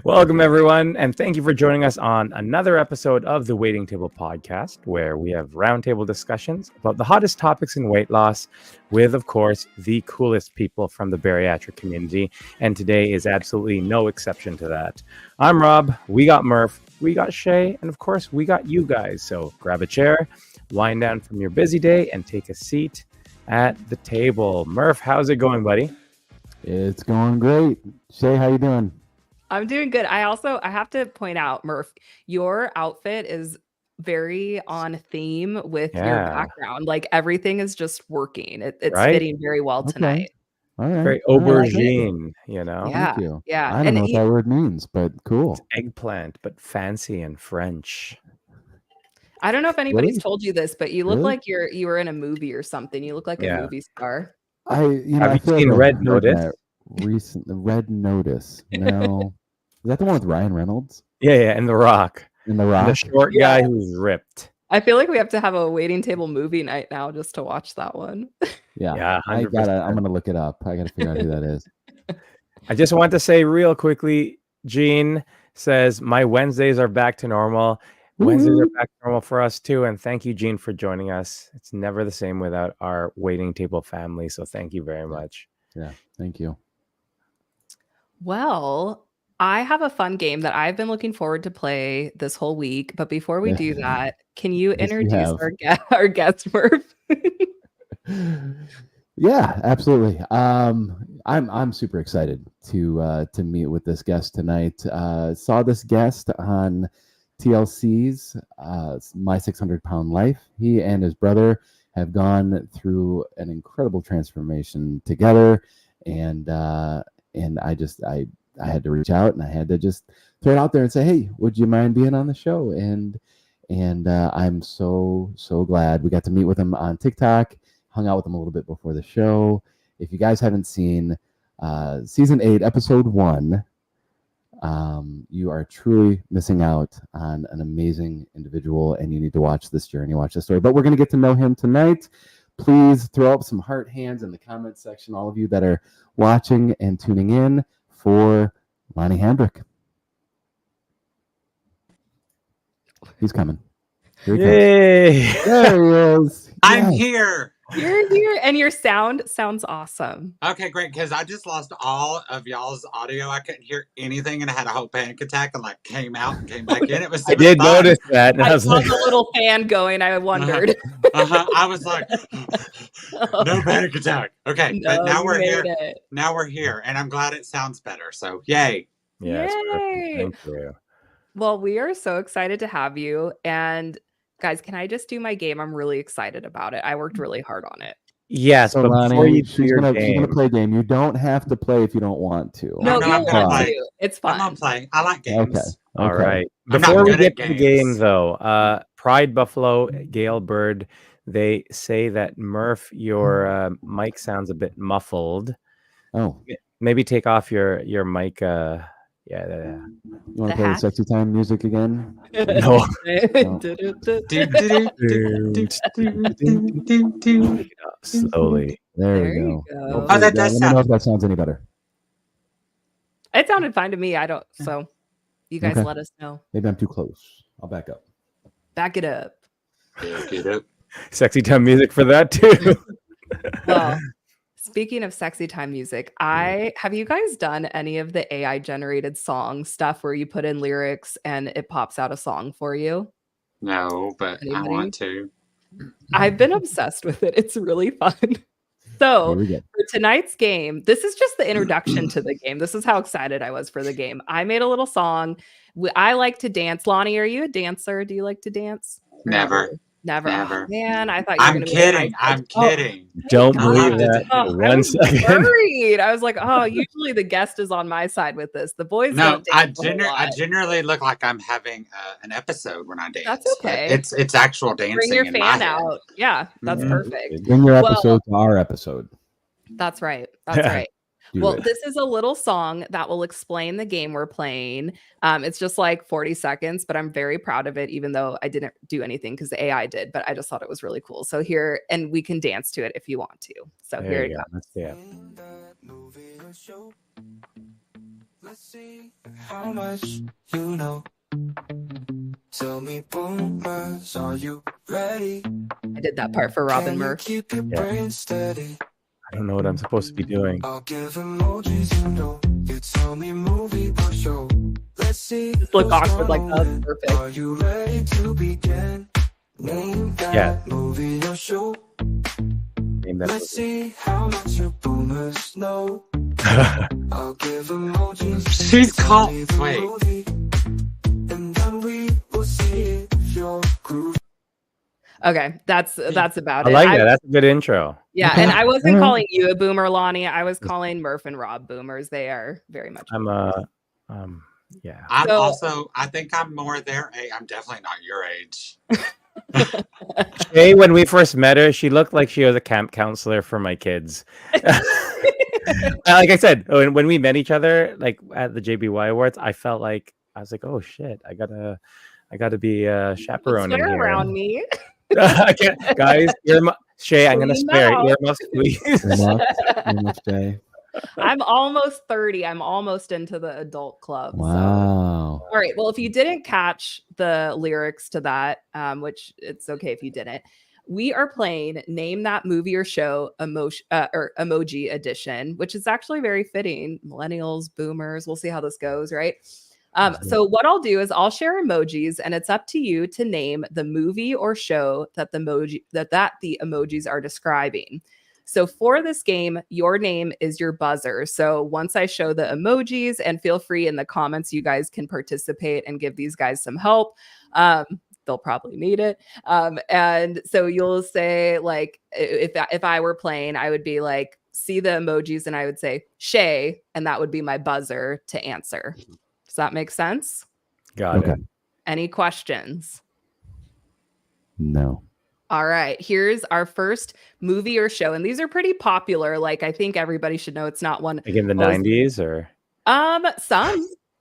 [SPEAKER 3] Welcome, everyone, and thank you for joining us on another episode of the Waiting Table Podcast, where we have roundtable discussions about the hottest topics in weight loss with, of course, the coolest people from the bariatric community, and today is absolutely no exception to that. I'm Rob, we got Murph, we got Shay, and of course, we got you guys, so grab a chair, wind down from your busy day, and take a seat at the table. Murph, how's it going, buddy?
[SPEAKER 2] It's going great. Shay, how you doing?
[SPEAKER 1] I'm doing good. I have to point out, Murph, your outfit is very on theme with your background. Like everything is just working. It's
[SPEAKER 3] Right?
[SPEAKER 1] fitting very well
[SPEAKER 2] Okay.
[SPEAKER 1] tonight.
[SPEAKER 2] All right.
[SPEAKER 3] Very
[SPEAKER 2] All right.
[SPEAKER 3] aubergine, you know?
[SPEAKER 1] Yeah.
[SPEAKER 2] Thank you.
[SPEAKER 1] Yeah.
[SPEAKER 2] I don't know what that word means, but cool.
[SPEAKER 3] Eggplant, but fancy and French.
[SPEAKER 1] I don't know if anybody's
[SPEAKER 2] Really?
[SPEAKER 1] told you this, but you look
[SPEAKER 2] Really?
[SPEAKER 1] like you were in a movie or something. You look like a movie star.
[SPEAKER 3] Have you
[SPEAKER 2] I feel
[SPEAKER 3] seen
[SPEAKER 2] like I've
[SPEAKER 3] Red
[SPEAKER 2] heard
[SPEAKER 3] Notice?
[SPEAKER 2] that the Red Notice. No. Is that the one with Ryan Reynolds
[SPEAKER 3] Yeah, and The Rock.
[SPEAKER 2] in The
[SPEAKER 3] And
[SPEAKER 2] Rock?
[SPEAKER 3] the short guy who's ripped.
[SPEAKER 1] I feel like we have to have a waiting table movie night now just to watch that one.
[SPEAKER 3] Yeah,
[SPEAKER 2] I'm
[SPEAKER 3] 100%.
[SPEAKER 2] gonna look it up. I gotta figure out who that is.
[SPEAKER 3] I just want to say real quickly, Gene says, my Wednesdays are back to normal. Wednesdays are back to normal for us too. And thank you, Gene, for joining us. It's never the same without our waiting table family. So thank you very much.
[SPEAKER 2] Yeah, thank you.
[SPEAKER 1] Well, I have a fun game that I've been looking forward to play this whole week. But before we do that, can you
[SPEAKER 2] Yes, you
[SPEAKER 1] introduce
[SPEAKER 2] have.
[SPEAKER 1] our guest, Murph?
[SPEAKER 2] Yeah, absolutely. I'm super excited to meet with this guest tonight. Saw this guest on TLC's My 600 Pound Life. He and his brother have gone through an incredible transformation together, and I had to reach out and I had to just throw it out there and say, hey, would you mind being on the show? And I'm so glad we got to meet with him on TikTok. Hung out with him a little bit before the show. If you guys haven't seen season 8, episode 1, you are truly missing out on an amazing individual, and you need to watch this journey, watch this story. But we're going to get to know him tonight. Please throw up some heart hands in the comments section, all of you that are watching and tuning in, for Lonnie Handrick. He's coming. Here he comes.
[SPEAKER 3] Yay!
[SPEAKER 2] There he is.
[SPEAKER 6] I'm
[SPEAKER 2] Yes.
[SPEAKER 6] here.
[SPEAKER 1] You're here, and your sound sounds awesome.
[SPEAKER 5] Okay, great. Because I just lost all of y'all's audio. I couldn't hear anything, and I had a whole panic attack, and like came out and came back in. It was.
[SPEAKER 3] I did
[SPEAKER 5] fun.
[SPEAKER 3] notice that. And
[SPEAKER 1] I
[SPEAKER 3] I was
[SPEAKER 1] saw
[SPEAKER 3] like,
[SPEAKER 1] the little fan going. I wondered.
[SPEAKER 5] I was like, no panic attack. Okay,
[SPEAKER 1] No,
[SPEAKER 5] but now
[SPEAKER 1] you
[SPEAKER 5] we're
[SPEAKER 1] made
[SPEAKER 5] here.
[SPEAKER 1] it.
[SPEAKER 5] Now we're here, and I'm glad it sounds better. So yay!
[SPEAKER 3] yeah, it's perfect.
[SPEAKER 1] Yay.
[SPEAKER 3] Thank you.
[SPEAKER 1] Well, we are so excited to have you. And guys, can I just do my game? I'm really excited about it. I worked really hard on it.
[SPEAKER 3] Yes,
[SPEAKER 2] So
[SPEAKER 3] but before
[SPEAKER 2] Lonnie,
[SPEAKER 3] you do
[SPEAKER 2] she's
[SPEAKER 3] your
[SPEAKER 2] gonna
[SPEAKER 3] game,
[SPEAKER 2] play a game. You don't have to play if you don't want to.
[SPEAKER 1] No,
[SPEAKER 5] no,
[SPEAKER 1] you'll
[SPEAKER 5] I'm gonna
[SPEAKER 1] want
[SPEAKER 5] play.
[SPEAKER 1] to. It's
[SPEAKER 5] I'm
[SPEAKER 1] fun.
[SPEAKER 5] gonna play. I like games.
[SPEAKER 2] Okay.
[SPEAKER 3] all right.
[SPEAKER 5] I'm not
[SPEAKER 3] Before we
[SPEAKER 5] good
[SPEAKER 3] get
[SPEAKER 5] at
[SPEAKER 3] to the game,
[SPEAKER 5] games.
[SPEAKER 3] though, Pride Buffalo, Gail Bird, they say that Murph, your mic sounds a bit muffled.
[SPEAKER 2] Oh,
[SPEAKER 3] Maybe take off your mic. Yeah.
[SPEAKER 2] you want
[SPEAKER 1] The
[SPEAKER 2] to play the
[SPEAKER 1] hat?
[SPEAKER 2] sexy time music again?
[SPEAKER 3] No. Slowly.
[SPEAKER 2] There
[SPEAKER 1] There
[SPEAKER 2] we
[SPEAKER 1] you
[SPEAKER 2] go.
[SPEAKER 1] go.
[SPEAKER 5] Oh, that does
[SPEAKER 2] Let me know
[SPEAKER 5] sound.
[SPEAKER 2] if that sounds any better.
[SPEAKER 1] It sounded fine to me. I don't. So you guys
[SPEAKER 2] Okay.
[SPEAKER 1] let us know.
[SPEAKER 2] Maybe I'm too close. I'll back up.
[SPEAKER 1] Back it up.
[SPEAKER 5] Get up.
[SPEAKER 3] Sexy time music for that too.
[SPEAKER 1] Well, speaking of sexy time music, have you guys done any of the AI generated song stuff where you put in lyrics and it pops out a song for you?
[SPEAKER 5] No, but I
[SPEAKER 1] Anybody?
[SPEAKER 5] want to.
[SPEAKER 1] I've been obsessed with it. It's really fun.
[SPEAKER 2] Here
[SPEAKER 1] So
[SPEAKER 2] we go.
[SPEAKER 1] for tonight's game, this is just the introduction to the game. This is how excited I was for the game. I made a little song. I like to dance. Lonnie, are you a dancer? Do you like to dance? Or
[SPEAKER 5] Never.
[SPEAKER 1] Never.
[SPEAKER 5] Never.
[SPEAKER 1] Oh, man, I thought you were
[SPEAKER 5] I'm
[SPEAKER 1] going to
[SPEAKER 5] kidding. I'm kidding.
[SPEAKER 3] Don't
[SPEAKER 1] God.
[SPEAKER 3] believe that
[SPEAKER 1] Oh,
[SPEAKER 3] for
[SPEAKER 1] I
[SPEAKER 3] 1
[SPEAKER 1] was
[SPEAKER 3] second.
[SPEAKER 1] worried. I was like, oh, usually the guest is on my side with this. The boys
[SPEAKER 5] No,
[SPEAKER 1] don't
[SPEAKER 5] I
[SPEAKER 1] dance a whole lot.
[SPEAKER 5] generally look like I'm having an episode when I dance.
[SPEAKER 1] That's
[SPEAKER 5] but
[SPEAKER 1] okay.
[SPEAKER 5] It's actual dancing
[SPEAKER 1] Bring your
[SPEAKER 5] in my
[SPEAKER 1] fan
[SPEAKER 5] head.
[SPEAKER 1] out. Yeah, that's
[SPEAKER 3] Mhm.
[SPEAKER 1] perfect.
[SPEAKER 2] Bring your
[SPEAKER 1] Well-
[SPEAKER 2] episode to our episode.
[SPEAKER 1] That's right. That's right.
[SPEAKER 2] Do
[SPEAKER 1] Well,
[SPEAKER 2] it.
[SPEAKER 1] this is a little song that will explain the game we're playing. It's just like 40 seconds, but I'm very proud of it, even though I didn't do anything because the AI did, but I just thought it was really cool. So here, and we can dance to it if you want to. So
[SPEAKER 3] There
[SPEAKER 1] here
[SPEAKER 3] you
[SPEAKER 1] you
[SPEAKER 3] go.
[SPEAKER 1] go.
[SPEAKER 3] Let's see it.
[SPEAKER 6] Let's see how much you know. Tell me, boomers, are you ready?
[SPEAKER 1] I did that part for Robin
[SPEAKER 6] Can you
[SPEAKER 1] Murph.
[SPEAKER 6] keep your
[SPEAKER 3] Yeah.
[SPEAKER 6] brain steady?
[SPEAKER 3] I don't know what I'm supposed to be doing.
[SPEAKER 6] I'll give emojis, you know. You tell me movie or show. Let's see.
[SPEAKER 1] Just look
[SPEAKER 6] who's
[SPEAKER 1] awkward like
[SPEAKER 6] gonna
[SPEAKER 1] that.
[SPEAKER 6] win.
[SPEAKER 1] Perfect.
[SPEAKER 6] Are you ready to begin? Name that
[SPEAKER 3] Yeah.
[SPEAKER 6] movie or show.
[SPEAKER 3] Name that
[SPEAKER 6] Let's see how much you boomers know.
[SPEAKER 3] movie.
[SPEAKER 6] I'll give emojis.
[SPEAKER 5] She's
[SPEAKER 6] Tell
[SPEAKER 5] called.
[SPEAKER 6] me the
[SPEAKER 5] Wait.
[SPEAKER 6] movie, and then we will see if you're groovy.
[SPEAKER 1] Okay, that's about
[SPEAKER 3] I
[SPEAKER 1] it.
[SPEAKER 3] like that. That's a good intro.
[SPEAKER 1] Yeah,
[SPEAKER 2] Okay.
[SPEAKER 1] and I wasn't
[SPEAKER 2] Alright.
[SPEAKER 1] calling you a boomer, Lonnie. I was calling Murph and Rob boomers. They are very much.
[SPEAKER 3] I'm yeah.
[SPEAKER 5] I'm
[SPEAKER 1] So-
[SPEAKER 5] also. I think I'm more their age. I'm definitely not your age.
[SPEAKER 3] Hey, when we first met her, she looked like she was a camp counselor for my kids. Like I said, when we met each other, like at the JBY Awards, I felt like I was like, oh shit, I gotta be chaperoning
[SPEAKER 1] Swear
[SPEAKER 3] here.
[SPEAKER 1] around me.
[SPEAKER 3] I can't, guys. Shay, I'm gonna
[SPEAKER 1] Clean
[SPEAKER 3] spare
[SPEAKER 1] mouth.
[SPEAKER 3] earmuffs, please.
[SPEAKER 2] Enough day.
[SPEAKER 1] I'm almost 30. I'm almost into the adult club. So.
[SPEAKER 2] Wow.
[SPEAKER 1] All right. Well, if you didn't catch the lyrics to that, which it's okay if you didn't, we are playing Name That Movie or Show Emoji Edition, which is actually very fitting. Millennials, boomers, we'll see how this goes, right? So what I'll do is I'll share emojis, and it's up to you to name the movie or show that the emojis are describing. So for this game, your name is your buzzer. So once I show the emojis, and feel free in the comments, you guys can participate and give these guys some help. They'll probably need it. And so you'll say, like, if I were playing, I would be like, see the emojis, and I would say Shay, and that would be my buzzer to answer. Does that make sense?
[SPEAKER 3] Got
[SPEAKER 2] Okay.
[SPEAKER 3] it.
[SPEAKER 1] Any questions?
[SPEAKER 2] No.
[SPEAKER 1] All right, here's our first movie or show, and these are pretty popular. Like, I think everybody should know it's not one.
[SPEAKER 3] Like in the
[SPEAKER 1] Most-
[SPEAKER 3] 90s, or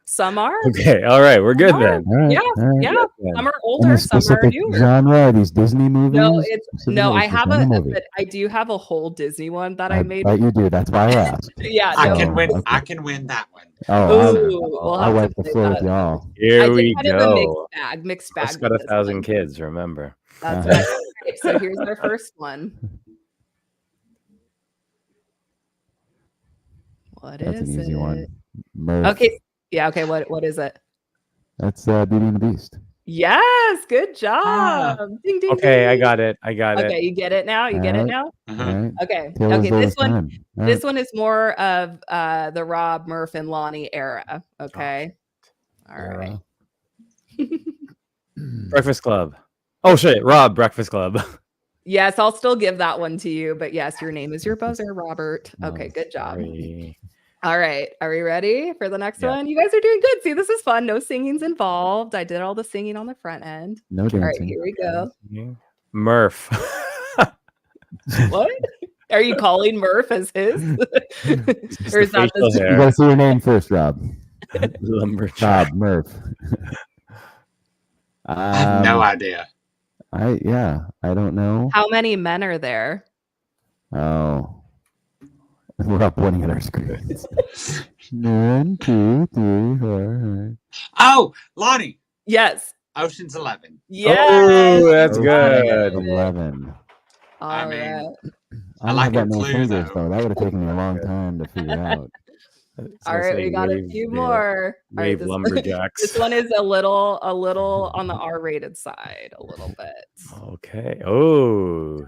[SPEAKER 1] Some are.
[SPEAKER 3] okay, all right, we're good then.
[SPEAKER 2] All right.
[SPEAKER 1] Yeah,
[SPEAKER 2] all right.
[SPEAKER 1] yeah.
[SPEAKER 3] Then.
[SPEAKER 1] Some are
[SPEAKER 2] Any
[SPEAKER 1] older, some are
[SPEAKER 2] specific
[SPEAKER 1] newer.
[SPEAKER 2] genre? Are these Disney movies?
[SPEAKER 1] No, it's no.
[SPEAKER 2] Specifically,
[SPEAKER 1] I
[SPEAKER 2] it's
[SPEAKER 1] have
[SPEAKER 2] just any movie.
[SPEAKER 1] but I do have a whole Disney one that I made.
[SPEAKER 2] bet you do. That's why I asked.
[SPEAKER 1] Yeah,
[SPEAKER 5] I
[SPEAKER 1] no.
[SPEAKER 5] can win.
[SPEAKER 2] okay.
[SPEAKER 5] I can win that one.
[SPEAKER 2] Oh,
[SPEAKER 1] Ooh, we'll
[SPEAKER 2] I
[SPEAKER 1] have to
[SPEAKER 2] wipe the
[SPEAKER 1] play
[SPEAKER 2] floor
[SPEAKER 1] that.
[SPEAKER 2] with y'all.
[SPEAKER 3] Here
[SPEAKER 1] I
[SPEAKER 3] we
[SPEAKER 1] did kind of a
[SPEAKER 3] go.
[SPEAKER 1] mixed bag.
[SPEAKER 3] It's got
[SPEAKER 1] with this
[SPEAKER 3] 1,000
[SPEAKER 1] one.
[SPEAKER 3] kids, remember.
[SPEAKER 1] That's
[SPEAKER 2] Uh-huh.
[SPEAKER 1] right. Okay, so here's our first one. What
[SPEAKER 2] That's
[SPEAKER 1] is
[SPEAKER 2] an easy
[SPEAKER 1] it?
[SPEAKER 2] one. Murph.
[SPEAKER 1] Okay. Yeah. Okay. What is it?
[SPEAKER 2] That's Beauty and the Beast.
[SPEAKER 1] Yes. Good
[SPEAKER 5] Ah.
[SPEAKER 1] job. Ding, ding,
[SPEAKER 3] Okay, I
[SPEAKER 1] ding.
[SPEAKER 3] got it. I got
[SPEAKER 1] Okay.
[SPEAKER 3] it.
[SPEAKER 1] You get it now. You get it
[SPEAKER 2] Alright.
[SPEAKER 1] now.
[SPEAKER 5] Uh-huh.
[SPEAKER 2] All right.
[SPEAKER 1] Okay.
[SPEAKER 2] Tale as
[SPEAKER 1] Okay.
[SPEAKER 2] old
[SPEAKER 1] This
[SPEAKER 2] as
[SPEAKER 1] one.
[SPEAKER 2] time. All
[SPEAKER 1] This
[SPEAKER 2] right.
[SPEAKER 1] one is more of the Rob, Murph, and Lonnie era. Okay. All right.
[SPEAKER 3] Breakfast Club. Oh shit, Rob, Breakfast Club.
[SPEAKER 1] Yes, I'll still give that one to you. But yes, your name is your buzzer, Robert. Okay. Good job.
[SPEAKER 3] Sorry.
[SPEAKER 1] All right. Are we ready for the next
[SPEAKER 3] Yeah.
[SPEAKER 1] one? You guys are doing good. See, this is fun. No singing's involved. I did all the singing on the front end.
[SPEAKER 2] No
[SPEAKER 1] All right,
[SPEAKER 2] dancing.
[SPEAKER 1] here we go.
[SPEAKER 3] Murph.
[SPEAKER 1] What? Are you calling Murph as his?
[SPEAKER 3] It's just
[SPEAKER 1] Or
[SPEAKER 3] the
[SPEAKER 1] is that
[SPEAKER 3] facial
[SPEAKER 1] the
[SPEAKER 2] You
[SPEAKER 3] hair.
[SPEAKER 2] gotta say your name first, Rob.
[SPEAKER 3] Lumberjack.
[SPEAKER 2] Rob Murph.
[SPEAKER 5] I have no idea.
[SPEAKER 2] I don't know.
[SPEAKER 1] How many men are there?
[SPEAKER 2] Oh, we're up pointing at our screens. 1, 2, 3, 4.
[SPEAKER 5] Oh, Lonnie.
[SPEAKER 1] Yes.
[SPEAKER 5] Ocean's 11.
[SPEAKER 1] Yes.
[SPEAKER 3] Oh, that's
[SPEAKER 1] you got
[SPEAKER 3] good.
[SPEAKER 1] it.
[SPEAKER 2] 11.
[SPEAKER 1] All
[SPEAKER 5] I mean,
[SPEAKER 1] right.
[SPEAKER 2] I
[SPEAKER 5] like
[SPEAKER 2] don't have
[SPEAKER 5] your
[SPEAKER 2] that many
[SPEAKER 5] clue,
[SPEAKER 2] fingers
[SPEAKER 5] though.
[SPEAKER 2] though. That would have taken me a long time to figure out.
[SPEAKER 1] All right, we got a few more. All right,
[SPEAKER 3] Wave lumberjacks.
[SPEAKER 1] this one is a little on the R-rated side, a little bit.
[SPEAKER 3] Okay. Oh.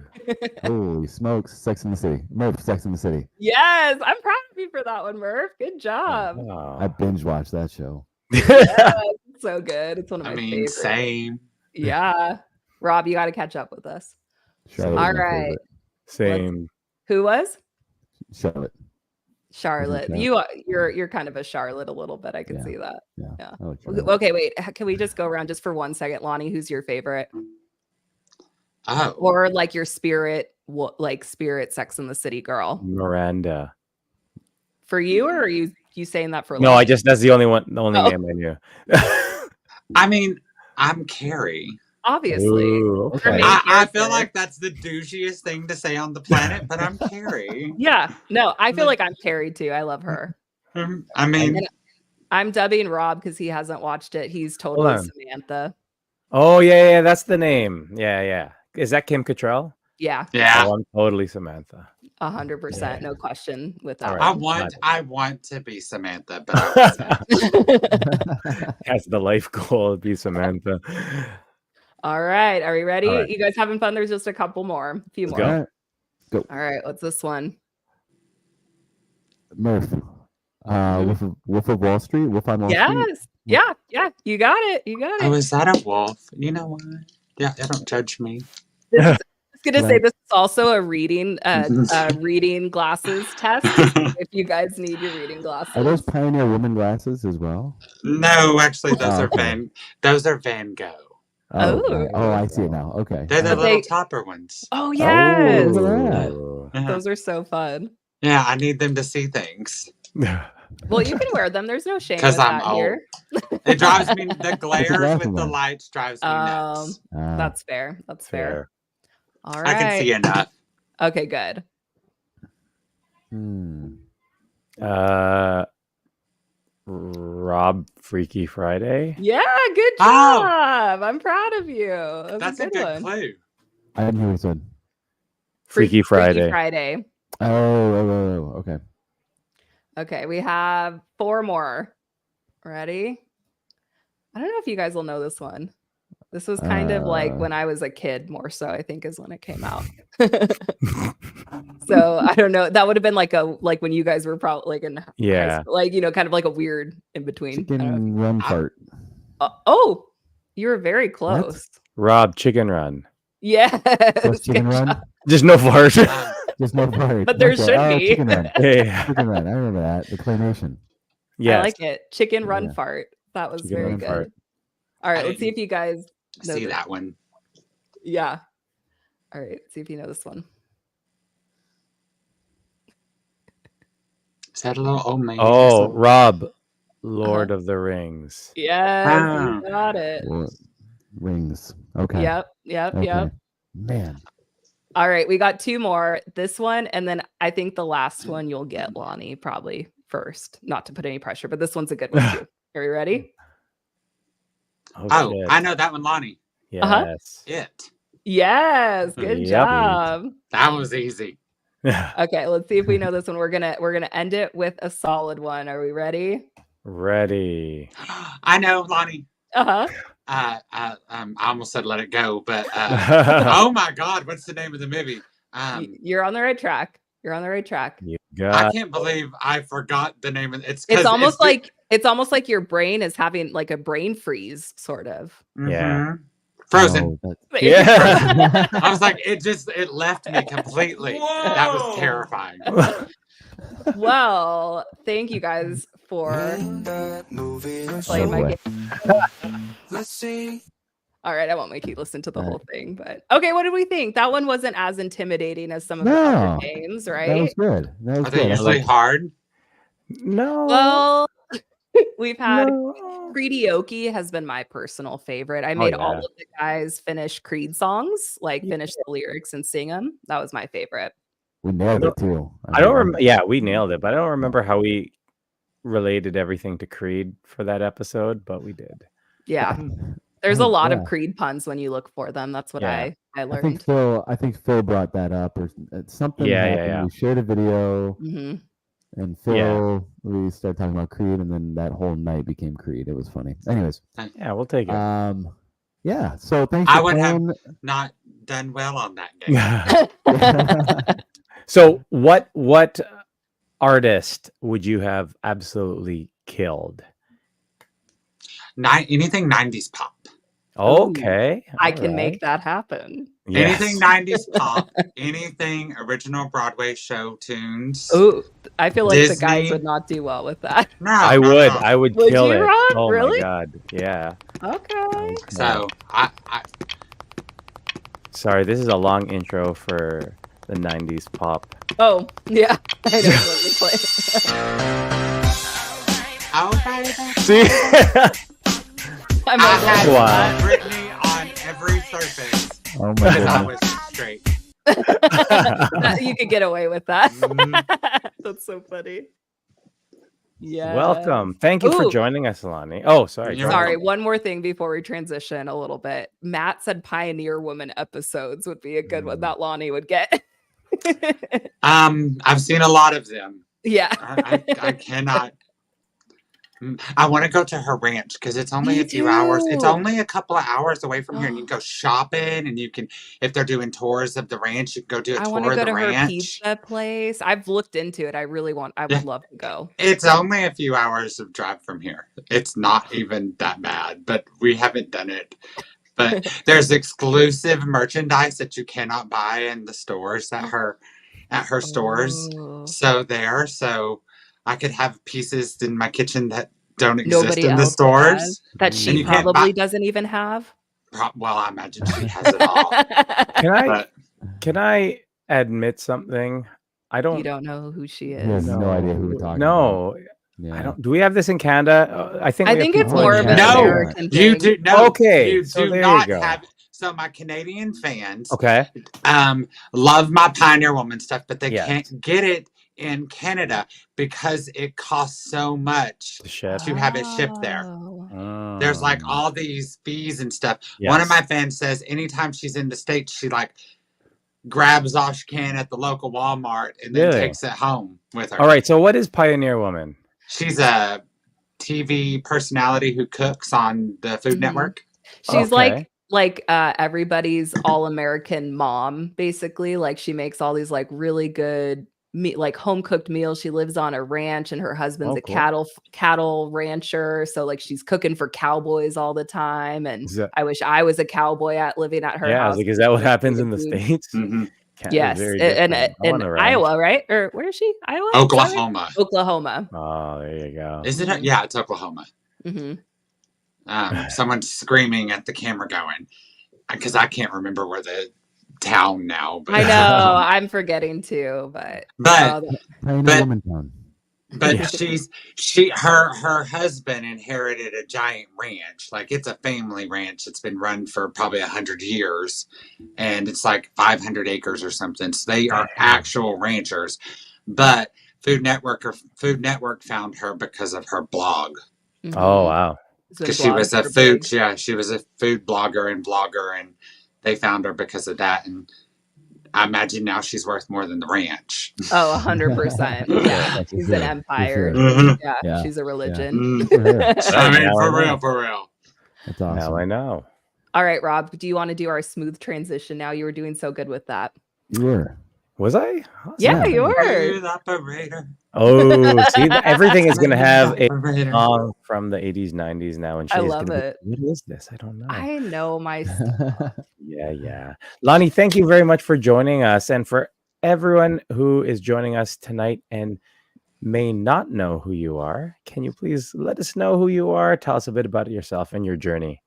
[SPEAKER 2] Holy smokes! Sex in the City. Murph, Sex in the City.
[SPEAKER 1] Yes, I'm proud of you for that one, Murph. Good job.
[SPEAKER 2] I
[SPEAKER 3] Wow.
[SPEAKER 2] binge watched that show.
[SPEAKER 1] It's so good. It's one of my
[SPEAKER 5] I mean,
[SPEAKER 1] favorites.
[SPEAKER 5] same.
[SPEAKER 1] Yeah. Rob, you got to catch up with us.
[SPEAKER 2] Charlotte.
[SPEAKER 1] All
[SPEAKER 2] was my
[SPEAKER 1] right.
[SPEAKER 2] favorite.
[SPEAKER 3] Same.
[SPEAKER 1] Who was?
[SPEAKER 2] Charlotte.
[SPEAKER 1] Charlotte.
[SPEAKER 2] Charlotte.
[SPEAKER 1] You're kind of a Charlotte a little bit. I can
[SPEAKER 2] Yeah.
[SPEAKER 1] see that.
[SPEAKER 2] Yeah.
[SPEAKER 1] Yeah.
[SPEAKER 2] I like Charlotte.
[SPEAKER 1] Okay, wait. Can we just go around just for 1 second? Lonnie, who's your favorite?
[SPEAKER 5] Oh.
[SPEAKER 1] Or like your spirit, spirit Sex in the City girl?
[SPEAKER 3] Miranda.
[SPEAKER 1] For you, or are you saying that for
[SPEAKER 3] No,
[SPEAKER 1] Lonnie?
[SPEAKER 3] that's the only
[SPEAKER 1] Oh.
[SPEAKER 3] name I knew.
[SPEAKER 5] I mean, I'm Carrie.
[SPEAKER 1] Obviously.
[SPEAKER 3] Ooh,
[SPEAKER 1] Her
[SPEAKER 3] okay.
[SPEAKER 1] main
[SPEAKER 5] I feel
[SPEAKER 1] character.
[SPEAKER 5] like that's the douchiest thing to say on the planet, but I'm Carrie.
[SPEAKER 1] Yeah. No, I feel
[SPEAKER 5] Like-
[SPEAKER 1] like I'm Carrie too. I love her.
[SPEAKER 5] I mean,
[SPEAKER 1] And I'm dubbing Rob because he hasn't watched it. He's totally
[SPEAKER 3] on.
[SPEAKER 1] Samantha.
[SPEAKER 3] Oh yeah, that's the name. Yeah. Is that Kim Cattrall?
[SPEAKER 1] Yeah,
[SPEAKER 5] yeah.
[SPEAKER 3] Oh, I'm totally Samantha.
[SPEAKER 1] 100%.
[SPEAKER 3] Yeah.
[SPEAKER 1] No question with that.
[SPEAKER 3] All
[SPEAKER 5] I
[SPEAKER 3] right.
[SPEAKER 5] want to be Samantha, but I wasn't.
[SPEAKER 3] That's the life goal, be Samantha.
[SPEAKER 1] All right. Are we ready?
[SPEAKER 3] All right.
[SPEAKER 1] You guys having fun? There's just a couple more. A few
[SPEAKER 3] Let's
[SPEAKER 1] more.
[SPEAKER 3] go.
[SPEAKER 2] All right. Go.
[SPEAKER 1] All right. What's this one?
[SPEAKER 2] Murph. Wolf of Wall Street. Wolf on Wall Street.
[SPEAKER 1] Yes. Yeah. You got it. You got it.
[SPEAKER 5] Oh, is that a wolf? You know what? Yeah, don't judge me.
[SPEAKER 1] This is, I was gonna say
[SPEAKER 2] Right.
[SPEAKER 1] this is also a reading reading glasses test. If you guys need your reading glasses.
[SPEAKER 2] Are those Pioneer Woman glasses as well?
[SPEAKER 5] No, actually, those
[SPEAKER 2] Oh,
[SPEAKER 5] are
[SPEAKER 2] okay.
[SPEAKER 5] Van Gogh.
[SPEAKER 1] Oh.
[SPEAKER 2] I see it now. Okay.
[SPEAKER 5] They're the
[SPEAKER 1] But
[SPEAKER 5] little
[SPEAKER 1] they-
[SPEAKER 5] topper ones.
[SPEAKER 1] Oh yes.
[SPEAKER 2] look at that.
[SPEAKER 5] Uh-huh.
[SPEAKER 1] Those are so fun.
[SPEAKER 5] Yeah, I need them to see things
[SPEAKER 1] Well, you can wear them. There's no shame with
[SPEAKER 5] because I'm
[SPEAKER 1] that
[SPEAKER 5] old.
[SPEAKER 1] here.
[SPEAKER 5] It drives me. The glare
[SPEAKER 2] glasses
[SPEAKER 5] with the
[SPEAKER 2] on.
[SPEAKER 5] lights drives me nuts.
[SPEAKER 1] That's fair. That's fair. All right.
[SPEAKER 5] I can see enough.
[SPEAKER 1] Okay, good.
[SPEAKER 3] Rob Freaky Friday.
[SPEAKER 1] Yeah, good
[SPEAKER 5] Oh.
[SPEAKER 1] job. I'm proud of you.
[SPEAKER 5] That's
[SPEAKER 1] a
[SPEAKER 5] a
[SPEAKER 1] good
[SPEAKER 5] good
[SPEAKER 1] one.
[SPEAKER 5] clue.
[SPEAKER 2] I didn't hear what you said.
[SPEAKER 3] Freaky Friday.
[SPEAKER 1] Friday.
[SPEAKER 2] Oh, okay.
[SPEAKER 1] Okay, we have 4 more. Ready? I don't know if you guys will know this one. This was kind of like when I was a kid, more so, I think, is when it came out. So I don't know. That would have been like when you guys were probably like in high
[SPEAKER 3] Yeah.
[SPEAKER 1] school, like, kind of like a weird in between. I don't know if
[SPEAKER 2] Chicken run fart.
[SPEAKER 1] oh, you were very close.
[SPEAKER 3] Rob Chicken Run.
[SPEAKER 1] Yes.
[SPEAKER 2] Plus Chicken
[SPEAKER 1] good
[SPEAKER 2] Run.
[SPEAKER 1] job.
[SPEAKER 3] Just no fart.
[SPEAKER 5] Um,
[SPEAKER 2] Just no fart.
[SPEAKER 1] But there
[SPEAKER 2] Okay.
[SPEAKER 1] should
[SPEAKER 2] Oh,
[SPEAKER 1] be.
[SPEAKER 2] Chicken Run.
[SPEAKER 3] Yeah.
[SPEAKER 2] Chicken Run. I remember that. The claymation.
[SPEAKER 3] Yes.
[SPEAKER 1] I like it. Chicken run
[SPEAKER 2] Yeah.
[SPEAKER 1] fart. That was
[SPEAKER 3] Chicken
[SPEAKER 1] very
[SPEAKER 3] run
[SPEAKER 1] good.
[SPEAKER 3] fart.
[SPEAKER 1] All right,
[SPEAKER 5] I
[SPEAKER 1] let's see if you guys know
[SPEAKER 5] see
[SPEAKER 1] this.
[SPEAKER 5] that one.
[SPEAKER 1] Yeah. All right, see if you know this one.
[SPEAKER 5] Is that a little old man?
[SPEAKER 3] Oh, Rob, Lord of the Rings.
[SPEAKER 1] Yes,
[SPEAKER 5] Ah.
[SPEAKER 1] you got it.
[SPEAKER 2] Well, rings. Okay.
[SPEAKER 1] Yep.
[SPEAKER 2] Okay. Man.
[SPEAKER 1] All right, we got 2 more. This one, and then I think the last one you'll get, Lonnie, probably first. Not to put any pressure, but this one's a good one too. Are you ready?
[SPEAKER 5] Oh,
[SPEAKER 3] shit.
[SPEAKER 5] I know that one, Lonnie.
[SPEAKER 3] Yes.
[SPEAKER 5] It.
[SPEAKER 1] Yes, good
[SPEAKER 3] Yep.
[SPEAKER 1] job.
[SPEAKER 5] That was easy.
[SPEAKER 1] Okay, let's see if we know this one. We're gonna end it with a solid one. Are we ready?
[SPEAKER 3] Ready.
[SPEAKER 5] I know, Lonnie.
[SPEAKER 1] Uh-huh.
[SPEAKER 5] I almost said "Let It Go," but oh my God, what's the name of the movie?
[SPEAKER 1] You're on the right track. You're on the right track.
[SPEAKER 3] You
[SPEAKER 5] I
[SPEAKER 3] got
[SPEAKER 5] can't believe I forgot the name of it's.
[SPEAKER 1] It's almost like your brain is having like a brain freeze, sort of.
[SPEAKER 3] Yeah.
[SPEAKER 5] Frozen.
[SPEAKER 2] Oh,
[SPEAKER 3] Yeah.
[SPEAKER 5] I was like, it left me completely. That was terrifying.
[SPEAKER 1] Well, thank you guys for playing my game.
[SPEAKER 6] Let's see.
[SPEAKER 1] All right, I won't make you listen to the whole thing, but okay, what did we think? That one wasn't as intimidating as some of the other games,
[SPEAKER 2] that
[SPEAKER 1] right?
[SPEAKER 2] was good. That was
[SPEAKER 5] Are they
[SPEAKER 2] good.
[SPEAKER 5] usually hard?
[SPEAKER 3] No.
[SPEAKER 1] Well, we've had
[SPEAKER 3] No.
[SPEAKER 1] Creedioke has been my personal favorite. I made all
[SPEAKER 3] yeah.
[SPEAKER 1] of the guys finish Creed songs, like finish the lyrics and sing them. That was my favorite.
[SPEAKER 2] We nailed it too.
[SPEAKER 3] I don't remember. Yeah, we nailed it, but I don't remember how we related everything to Creed for that episode, but we did.
[SPEAKER 1] Yeah. There's a lot of
[SPEAKER 2] Yeah.
[SPEAKER 1] Creed puns when you look for them. That's what
[SPEAKER 3] Yeah.
[SPEAKER 1] I
[SPEAKER 2] I think
[SPEAKER 1] learned.
[SPEAKER 2] Phil brought that up, or something happened.
[SPEAKER 3] Yeah.
[SPEAKER 2] We shared a video,
[SPEAKER 1] hmm
[SPEAKER 2] and Phil, we started talking about Creed, and then that whole night became Creed. It was funny. Anyways,
[SPEAKER 3] Yeah, we'll take it.
[SPEAKER 2] yeah. So thanks
[SPEAKER 5] I
[SPEAKER 2] for
[SPEAKER 5] would have
[SPEAKER 2] playing.
[SPEAKER 5] not done well on that game.
[SPEAKER 3] So what artist would you have absolutely killed?
[SPEAKER 5] Anything 90s pop.
[SPEAKER 3] Okay.
[SPEAKER 1] I can make that happen.
[SPEAKER 3] Yes.
[SPEAKER 5] Anything 90s pop. Anything original Broadway show tunes.
[SPEAKER 1] Oh, I feel like the
[SPEAKER 5] Disney.
[SPEAKER 1] guys would not do well with that.
[SPEAKER 5] No,
[SPEAKER 3] I
[SPEAKER 5] no,
[SPEAKER 3] would.
[SPEAKER 5] no.
[SPEAKER 3] I would
[SPEAKER 1] Would
[SPEAKER 3] kill
[SPEAKER 1] you,
[SPEAKER 3] it.
[SPEAKER 1] Ron?
[SPEAKER 3] Oh
[SPEAKER 1] Really?
[SPEAKER 3] my god. Yeah.
[SPEAKER 1] Okay.
[SPEAKER 5] So I
[SPEAKER 3] Sorry, this is a long intro for the 90s pop.
[SPEAKER 1] Oh, yeah. I know what we play.
[SPEAKER 5] oh baby.
[SPEAKER 3] See?
[SPEAKER 1] I'm
[SPEAKER 5] I
[SPEAKER 1] like,
[SPEAKER 5] had
[SPEAKER 3] Wow.
[SPEAKER 5] Brittany on every surface
[SPEAKER 2] Oh my
[SPEAKER 5] because I
[SPEAKER 2] goodness.
[SPEAKER 5] was straight.
[SPEAKER 1] you could get away with that.
[SPEAKER 5] Mhm.
[SPEAKER 1] That's so funny. Yeah.
[SPEAKER 3] Welcome. Thank you for
[SPEAKER 1] Ooh.
[SPEAKER 3] joining us, Lonnie. Oh, sorry.
[SPEAKER 5] You're
[SPEAKER 3] go ahead.
[SPEAKER 1] Sorry, one more thing before we transition a little bit. Matt said Pioneer Woman episodes would be a good one that Lonnie would get.
[SPEAKER 5] I've seen a lot of them.
[SPEAKER 1] Yeah.
[SPEAKER 5] I cannot. I want to go to her ranch because it's only
[SPEAKER 1] Me
[SPEAKER 5] a few hours. It's
[SPEAKER 1] too.
[SPEAKER 5] only a couple of hours away from here, and you can go shopping, and you can, if they're doing tours of the ranch, you can go do a
[SPEAKER 1] I want
[SPEAKER 5] tour
[SPEAKER 1] to
[SPEAKER 5] of
[SPEAKER 1] go
[SPEAKER 5] the
[SPEAKER 1] to her
[SPEAKER 5] ranch.
[SPEAKER 1] pizza place. I've looked into it. I really want, I would
[SPEAKER 5] Yeah.
[SPEAKER 1] love to go.
[SPEAKER 5] It's only a few hours of drive from here. It's not even that bad, but we haven't done it. But there's exclusive merchandise that you cannot buy in the stores at her stores.
[SPEAKER 1] Oh.
[SPEAKER 5] So I could have pieces in my kitchen that don't exist
[SPEAKER 1] Nobody
[SPEAKER 5] in the
[SPEAKER 1] else
[SPEAKER 5] stores.
[SPEAKER 1] has, that
[SPEAKER 5] And
[SPEAKER 1] she
[SPEAKER 5] you can't
[SPEAKER 1] probably
[SPEAKER 5] buy-
[SPEAKER 1] doesn't even have.
[SPEAKER 5] Well, I imagine she has it all. But
[SPEAKER 3] Can I admit something? I
[SPEAKER 1] You
[SPEAKER 3] don't
[SPEAKER 1] don't know who she
[SPEAKER 2] He has
[SPEAKER 1] is.
[SPEAKER 2] no idea who we're talking
[SPEAKER 3] No.
[SPEAKER 2] about. Yeah.
[SPEAKER 3] I don't. Do we have this in Canada? I think
[SPEAKER 1] I
[SPEAKER 3] we have
[SPEAKER 1] think it's
[SPEAKER 3] people in
[SPEAKER 1] more of an
[SPEAKER 3] Canada.
[SPEAKER 5] No,
[SPEAKER 1] American
[SPEAKER 5] you
[SPEAKER 1] thing.
[SPEAKER 5] do no.
[SPEAKER 3] Okay,
[SPEAKER 5] you
[SPEAKER 3] so
[SPEAKER 5] do
[SPEAKER 3] there you
[SPEAKER 5] not
[SPEAKER 3] go.
[SPEAKER 5] have. So my Canadian fans,
[SPEAKER 3] Okay.
[SPEAKER 5] love my Pioneer Woman stuff, but they
[SPEAKER 3] Yes.
[SPEAKER 5] can't get it in Canada because it costs so much
[SPEAKER 3] The ship.
[SPEAKER 5] to have it shipped there.
[SPEAKER 1] Oh.
[SPEAKER 5] There's like
[SPEAKER 3] Mm.
[SPEAKER 5] all these fees and stuff. One of
[SPEAKER 3] Yes.
[SPEAKER 5] my fans says anytime she's in the States, she like grabs all she can at the local Walmart and then
[SPEAKER 3] Really?
[SPEAKER 5] takes it home with her.
[SPEAKER 3] All right. So what is Pioneer Woman?
[SPEAKER 5] She's a TV personality who cooks on the Food
[SPEAKER 1] Mhm.
[SPEAKER 5] Network.
[SPEAKER 1] She's
[SPEAKER 3] Okay.
[SPEAKER 1] like everybody's all-American mom, basically. Like she makes all these like really good like home cooked meals. She lives on a ranch and her husband's
[SPEAKER 3] Oh,
[SPEAKER 1] a
[SPEAKER 3] cool.
[SPEAKER 1] cattle rancher. So like she's cooking for cowboys all the time. And
[SPEAKER 3] Is that-
[SPEAKER 1] I wish I was a cowboy living at her
[SPEAKER 3] Yeah. I
[SPEAKER 1] house.
[SPEAKER 3] was like, is that what
[SPEAKER 1] Like,
[SPEAKER 3] happens
[SPEAKER 1] good
[SPEAKER 3] in the
[SPEAKER 1] food.
[SPEAKER 3] States?
[SPEAKER 5] Mm-hmm.
[SPEAKER 3] Canada's
[SPEAKER 1] Yes,
[SPEAKER 3] very
[SPEAKER 1] and
[SPEAKER 3] different. I want
[SPEAKER 1] in
[SPEAKER 3] a ranch.
[SPEAKER 1] Iowa, right? Or where is she? Iowa? Is that right?
[SPEAKER 5] Oklahoma.
[SPEAKER 1] Oklahoma.
[SPEAKER 3] Oh, there you go.
[SPEAKER 5] Is it?
[SPEAKER 1] Mhm.
[SPEAKER 5] Yeah, it's Oklahoma.
[SPEAKER 1] hmm
[SPEAKER 5] Someone's screaming at the camera going, because I can't remember where the town now. But
[SPEAKER 1] I know. I'm forgetting too, but
[SPEAKER 5] But
[SPEAKER 2] Pioneer
[SPEAKER 5] But-
[SPEAKER 2] Woman Town.
[SPEAKER 5] but
[SPEAKER 3] Yeah.
[SPEAKER 5] her husband inherited a giant ranch. Like it's a family ranch. It's been run for probably 100 years, and it's like 500 acres or something. So they are actual ranchers. But Food Network found her because of her blog.
[SPEAKER 1] mhm.
[SPEAKER 3] Oh, wow.
[SPEAKER 1] It's been
[SPEAKER 5] Because she was a
[SPEAKER 1] blogged for big.
[SPEAKER 5] food, she was a food blogger and vlogger, and they found her because of that. And I imagine now she's worth more than the ranch.
[SPEAKER 1] Oh, 100%. Yeah,
[SPEAKER 2] For
[SPEAKER 1] she's
[SPEAKER 2] sure,
[SPEAKER 1] an
[SPEAKER 2] for
[SPEAKER 1] empire.
[SPEAKER 2] sure.
[SPEAKER 5] Mhm.
[SPEAKER 1] Yeah,
[SPEAKER 2] Yeah,
[SPEAKER 1] she's a
[SPEAKER 2] yeah.
[SPEAKER 1] religion.
[SPEAKER 2] For sure.
[SPEAKER 5] I mean,
[SPEAKER 3] Now I
[SPEAKER 5] for
[SPEAKER 3] know.
[SPEAKER 5] real, for real.
[SPEAKER 2] That's
[SPEAKER 3] Now I
[SPEAKER 2] awesome.
[SPEAKER 3] know.
[SPEAKER 1] All right, Rob, do you want to do our smooth transition now? You were doing so good with that.
[SPEAKER 2] You were.
[SPEAKER 3] Was I? Awesome.
[SPEAKER 1] Yeah, you were.
[SPEAKER 5] Smooth operator.
[SPEAKER 3] Oh, see, everything is going to
[SPEAKER 5] Smooth
[SPEAKER 3] have a
[SPEAKER 5] operator.
[SPEAKER 3] song from the 80s, 90s now. And
[SPEAKER 1] I
[SPEAKER 3] she's
[SPEAKER 1] love
[SPEAKER 3] going to
[SPEAKER 1] it.
[SPEAKER 3] be, what is this? I don't know.
[SPEAKER 1] I know my stuff.
[SPEAKER 3] Yeah. Lonnie, thank you very much for joining us. And for everyone who is joining us tonight and may not know who you are, can you please let us know who you are? Tell us a bit about yourself and your journey.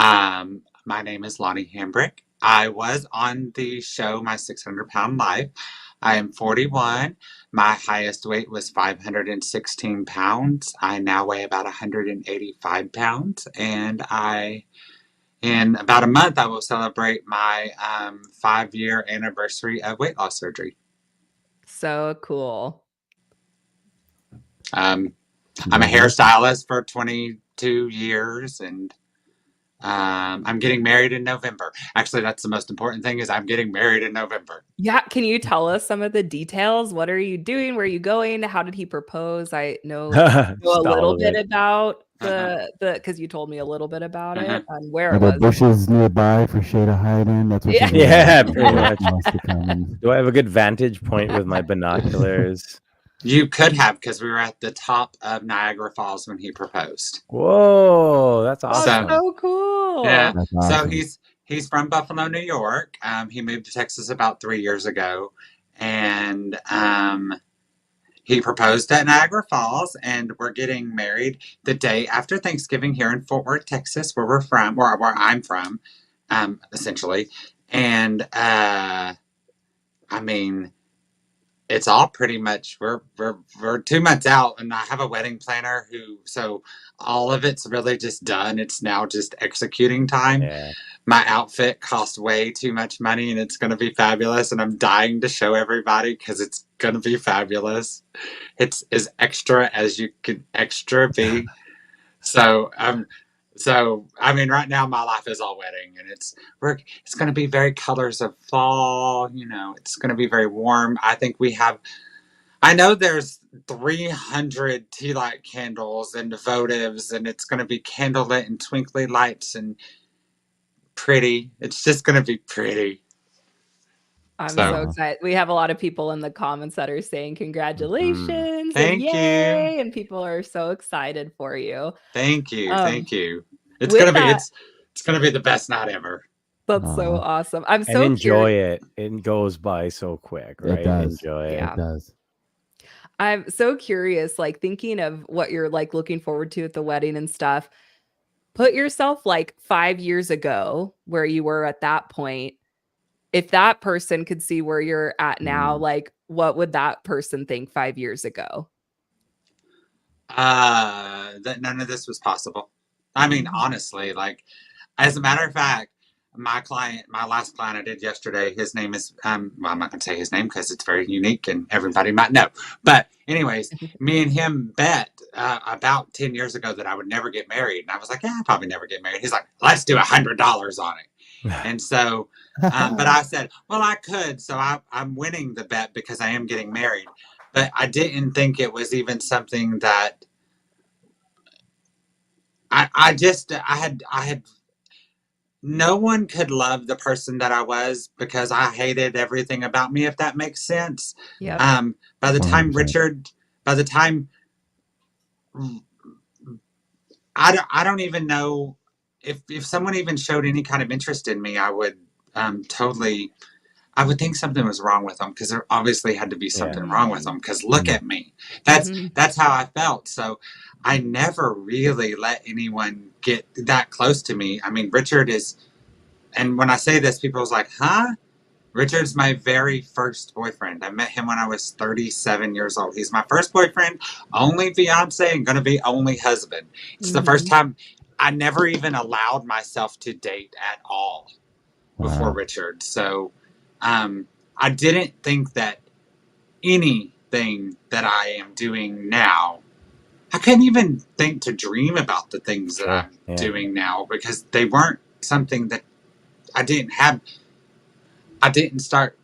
[SPEAKER 5] My name is Lonnie Hambrick. I was on the show My 600-Pound Life. I am 41. My highest weight was 516 pounds. I now weigh about 185 pounds. And in about a month, I will celebrate my 5-year anniversary of weight loss surgery.
[SPEAKER 1] So cool.
[SPEAKER 5] I'm a hairstylist for 22 years, and I'm getting married in November. Actually, that's the most important thing, is I'm getting married in November.
[SPEAKER 1] Yeah, can you tell us some of the details? What are you doing? Where are you going? How did he propose? I know a little bit about the because you told me a little bit about it and where
[SPEAKER 2] Are
[SPEAKER 1] it
[SPEAKER 2] there
[SPEAKER 1] was.
[SPEAKER 2] bushes nearby for Shay to hide in? That's what
[SPEAKER 1] Yeah.
[SPEAKER 2] she's
[SPEAKER 3] Yeah, pretty much.
[SPEAKER 2] wants to come and...
[SPEAKER 3] Do I have a good vantage point with my binoculars?
[SPEAKER 5] You could have, because we were at the top of Niagara Falls when he proposed.
[SPEAKER 3] Whoa, that's
[SPEAKER 1] That's
[SPEAKER 3] awesome.
[SPEAKER 1] so cool.
[SPEAKER 5] Yeah.
[SPEAKER 2] That's
[SPEAKER 5] So
[SPEAKER 2] awesome.
[SPEAKER 5] he's from Buffalo, New York. He moved to Texas about 3 years ago, and he proposed at Niagara Falls, and we're getting married the day after Thanksgiving here in Fort Worth, Texas, where we're from, where I'm from, essentially. And I mean, it's all pretty much we're 2 months out, and I have a wedding planner so all of it's really just done. It's now just executing time.
[SPEAKER 3] Yeah.
[SPEAKER 5] My outfit cost way too much money, and it's going to be fabulous, and I'm dying to show everybody because it's going to be fabulous. It's as extra as you can extra be. So I mean, right now my life is all wedding, and it's going to be very colors of fall. It's going to be very warm. I know there's 300 tea light candles and votives, and it's going to be candlelit and twinkly lights and pretty. It's just going to be pretty.
[SPEAKER 1] I'm so excited. We have a lot of people in the comments that are saying congratulations
[SPEAKER 5] Thank
[SPEAKER 1] and yay,
[SPEAKER 5] you.
[SPEAKER 1] and people are so excited for you.
[SPEAKER 5] Thank you. Thank you. It's
[SPEAKER 1] with
[SPEAKER 5] going to be
[SPEAKER 1] that-
[SPEAKER 5] it's going to be the best night ever.
[SPEAKER 1] That's so awesome. I'm
[SPEAKER 3] And
[SPEAKER 1] so
[SPEAKER 3] enjoy
[SPEAKER 1] curious.
[SPEAKER 3] it. It goes by so quick, right?
[SPEAKER 2] It does.
[SPEAKER 3] Enjoy it.
[SPEAKER 1] Yeah.
[SPEAKER 2] It does.
[SPEAKER 1] I'm so curious, like thinking of what you're like looking forward to at the wedding and stuff. Put yourself like 5 years ago where you were at that point. If that person could see where you're at now, like what would that person think 5 years ago?
[SPEAKER 5] That none of this was possible. I mean, honestly, like, as a matter of fact, my last client I did yesterday, his name is, well, I'm not going to say his name because it's very unique and everybody might know. But anyways, me and him bet about 10 years ago that I would never get married. And I was like, yeah, I'll probably never get married. He's like, let's do $100 on it. And so, but I said, well, I could. So I'm winning the bet because I am getting married. But I didn't think it was even something that I had no one could love the person that I was because I hated everything about me, if that makes sense.
[SPEAKER 1] Yeah.
[SPEAKER 5] By the time
[SPEAKER 2] 100%.
[SPEAKER 5] I don't even know if someone even showed any kind of interest in me, I would I would think something was wrong with them, because there obviously had to be something wrong with them, because look at me. That's how I felt. So I never really let anyone get that close to me. I mean, Richard is, and when I say this, people was like, huh? Richard's my very first boyfriend. I met him when I was 37 years old. He's my first boyfriend, only fiance, and going to be only husband. It's the first time I never even allowed myself to date at all before Richard. So I didn't think that anything that I am doing now, I couldn't even think to dream about the things that I'm doing now, because they weren't something that I didn't have. I didn't start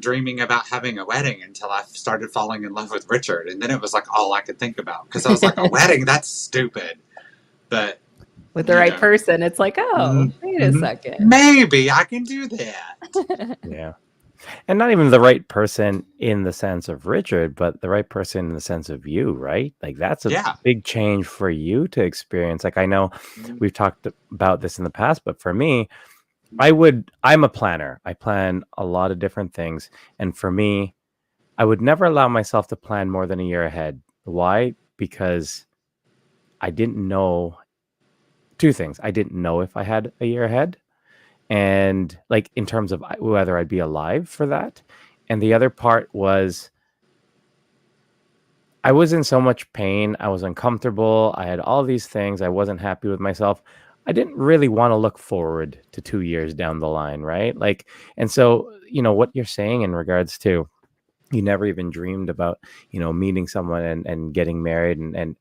[SPEAKER 5] dreaming about having a wedding until I started falling in love with Richard, and then it was like all I could think about, because I was like, a wedding, that's stupid. But
[SPEAKER 1] With the
[SPEAKER 5] you
[SPEAKER 1] right
[SPEAKER 5] know,
[SPEAKER 1] person, it's like, oh, wait a second.
[SPEAKER 5] maybe I can do that.
[SPEAKER 3] Yeah. And not even the right person in the sense of Richard, but the right person in the sense of you, right? Like that's a
[SPEAKER 5] Yeah.
[SPEAKER 3] big change for you to experience. Like I know we've talked about this in the past, but for me, I'm a planner. I plan a lot of different things. And for me, I would never allow myself to plan more than a year ahead. Why? Because I didn't know two things. I didn't know if I had a year ahead, and like in terms of whether I'd be alive for that. And the other part was I was in so much pain. I was uncomfortable. I had all these things. I wasn't happy with myself. I didn't really want to look forward to 2 years down the line, right? Like, and so, what you're saying in regards to you never even dreamed about, meeting someone and getting married and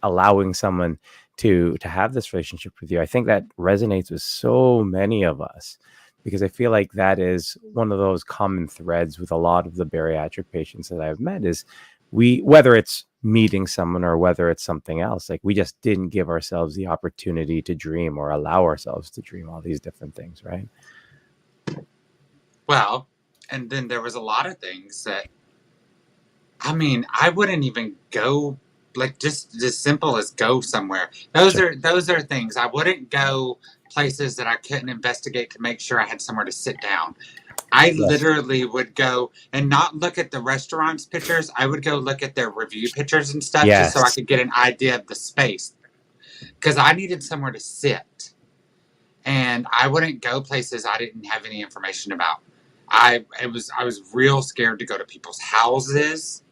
[SPEAKER 3] allowing someone to have this relationship with you. I think that resonates with so many of us because I feel like that is one of those common threads with a lot of the bariatric patients that I've met is whether it's meeting someone or whether it's something else, like we just didn't give ourselves the opportunity to dream or allow ourselves to dream all these different things, right?
[SPEAKER 5] Well, and then there was a lot of things that, I mean, I wouldn't even go, like just as simple as go somewhere. Those are things. I wouldn't go places that I couldn't investigate to make sure I had somewhere to sit down. I literally would go and not look at the restaurant's pictures. I would go look at their review pictures and stuff just so I could get an idea of the space. Because I needed somewhere to sit. And I wouldn't go places I didn't have any information about. I was real scared to go to people's houses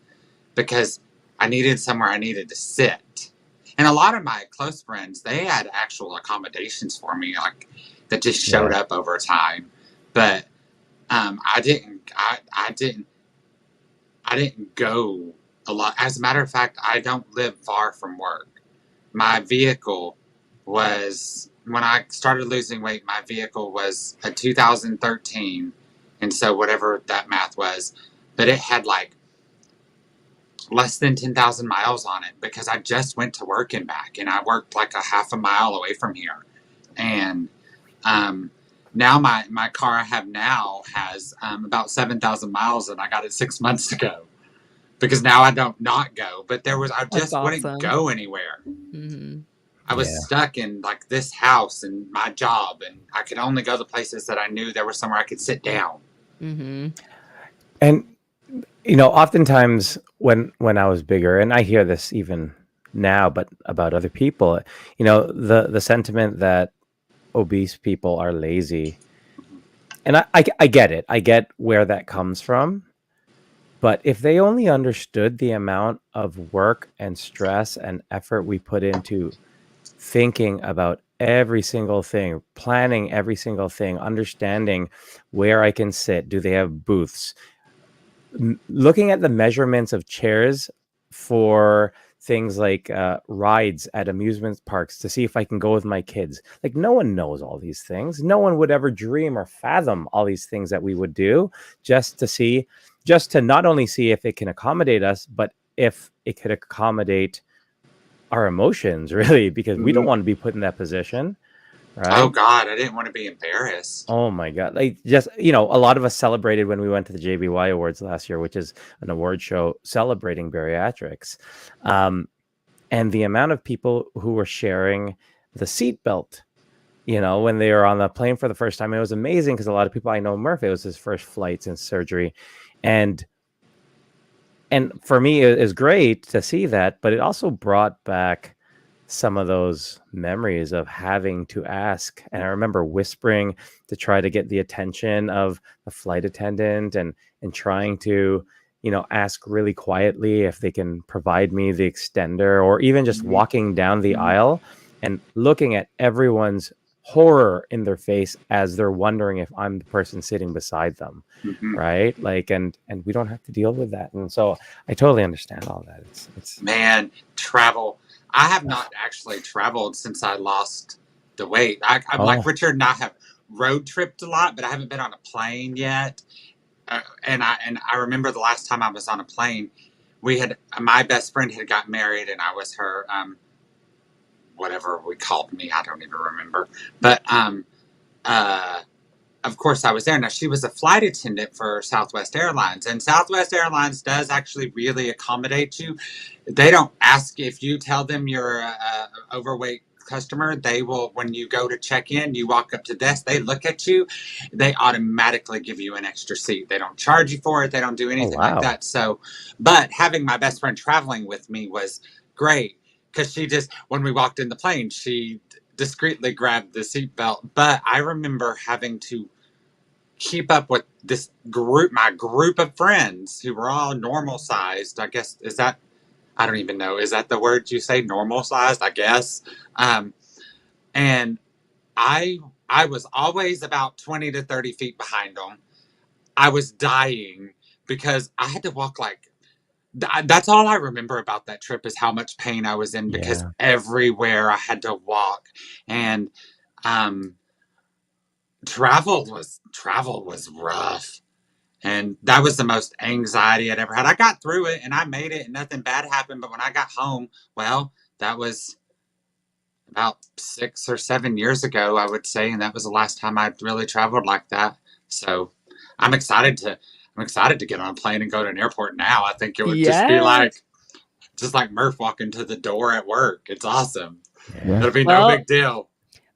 [SPEAKER 5] because I needed somewhere I needed to sit. And a lot of my close friends, they had actual accommodations for me, like that just showed up over time. But I didn't go a lot. As a matter of fact, I don't live far from work. My vehicle was, when I started losing weight, my vehicle was a 2013. And so whatever that math was, but it had like less than 10,000 miles on it because I just went to work and back, and I worked like a half a mile away from here. And now my car I have now has about 7,000 miles, and I got it 6 months ago because now I don't not go. But I just wouldn't go anywhere. Mm-hmm. I was stuck in like this house and my job, and I could only go to places that I knew there was somewhere I could sit down.
[SPEAKER 1] Mm-hmm.
[SPEAKER 3] And oftentimes when I was bigger, and I hear this even now, but about other people, the sentiment that obese people are lazy, and I get it. I get where that comes from. But if they only understood the amount of work and stress and effort we put into thinking about every single thing, planning every single thing, understanding where I can sit, do they have booths, looking at the measurements of chairs for things like rides at amusement parks to see if I can go with my kids. Like no one knows all these things. No one would ever dream or fathom all these things that we would do just to not only see if it can accommodate us, but if it could accommodate our emotions, really, because we don't want to be put in that position. Right?
[SPEAKER 5] Oh God, I didn't want to be embarrassed.
[SPEAKER 3] Oh my God. Like just, a lot of us celebrated when we went to the JBY Awards last year, which is an award show celebrating bariatrics. And the amount of people who were sharing the seatbelt, when they were on the plane for the first time, it was amazing because a lot of people I know, Murphy, it was his first flight since surgery. And for me, it is great to see that, but it also brought back some of those memories of having to ask. And I remember whispering to try to get the attention of the flight attendant and trying to, ask really quietly if they can provide me the extender, or even just walking down the aisle and looking at everyone's horror in their face as they're wondering if I'm the person sitting beside them. Right. Like, and we don't have to deal with that. And so I totally understand all that. It's
[SPEAKER 5] man, travel. I have not actually traveled since I lost the weight. I'm like Richard and I have road tripped a lot, but I haven't been on a plane yet. And I remember the last time I was on a plane, my best friend had got married, and I was her whatever we called me, I don't even remember. But of course, I was there. Now, she was a flight attendant for Southwest Airlines, and Southwest Airlines does actually really accommodate you. They don't ask if you tell them you're a overweight customer. They will, when you go to check in, you walk up to the desk, they look at you, they automatically give you an extra seat. They don't charge you for it. They don't do anything like
[SPEAKER 3] wow.
[SPEAKER 5] that. So, but having my best friend traveling with me was great, because she just, when we walked in the plane, she discreetly grabbed the seatbelt. But I remember having to keep up with my group of friends who were all normal sized. I guess, I don't even know. Is that the word you say? Normal sized, I guess. And I was always about 20 to 30 feet behind them. I was dying because I had to walk that's all I remember about that trip, is how much pain I was in, because everywhere I had to walk. And travel was rough. And that was the most anxiety I'd ever had. I got through it and I made it and nothing bad happened. But when I got home, well, that was about 6 or 7 years ago, I would say. And that was the last time I really traveled like that. So I'm excited to get on a plane and go to an airport now. I think it would just be just like Murph walking to the door at work. It's awesome.
[SPEAKER 2] Yeah.
[SPEAKER 5] It'll be no big deal.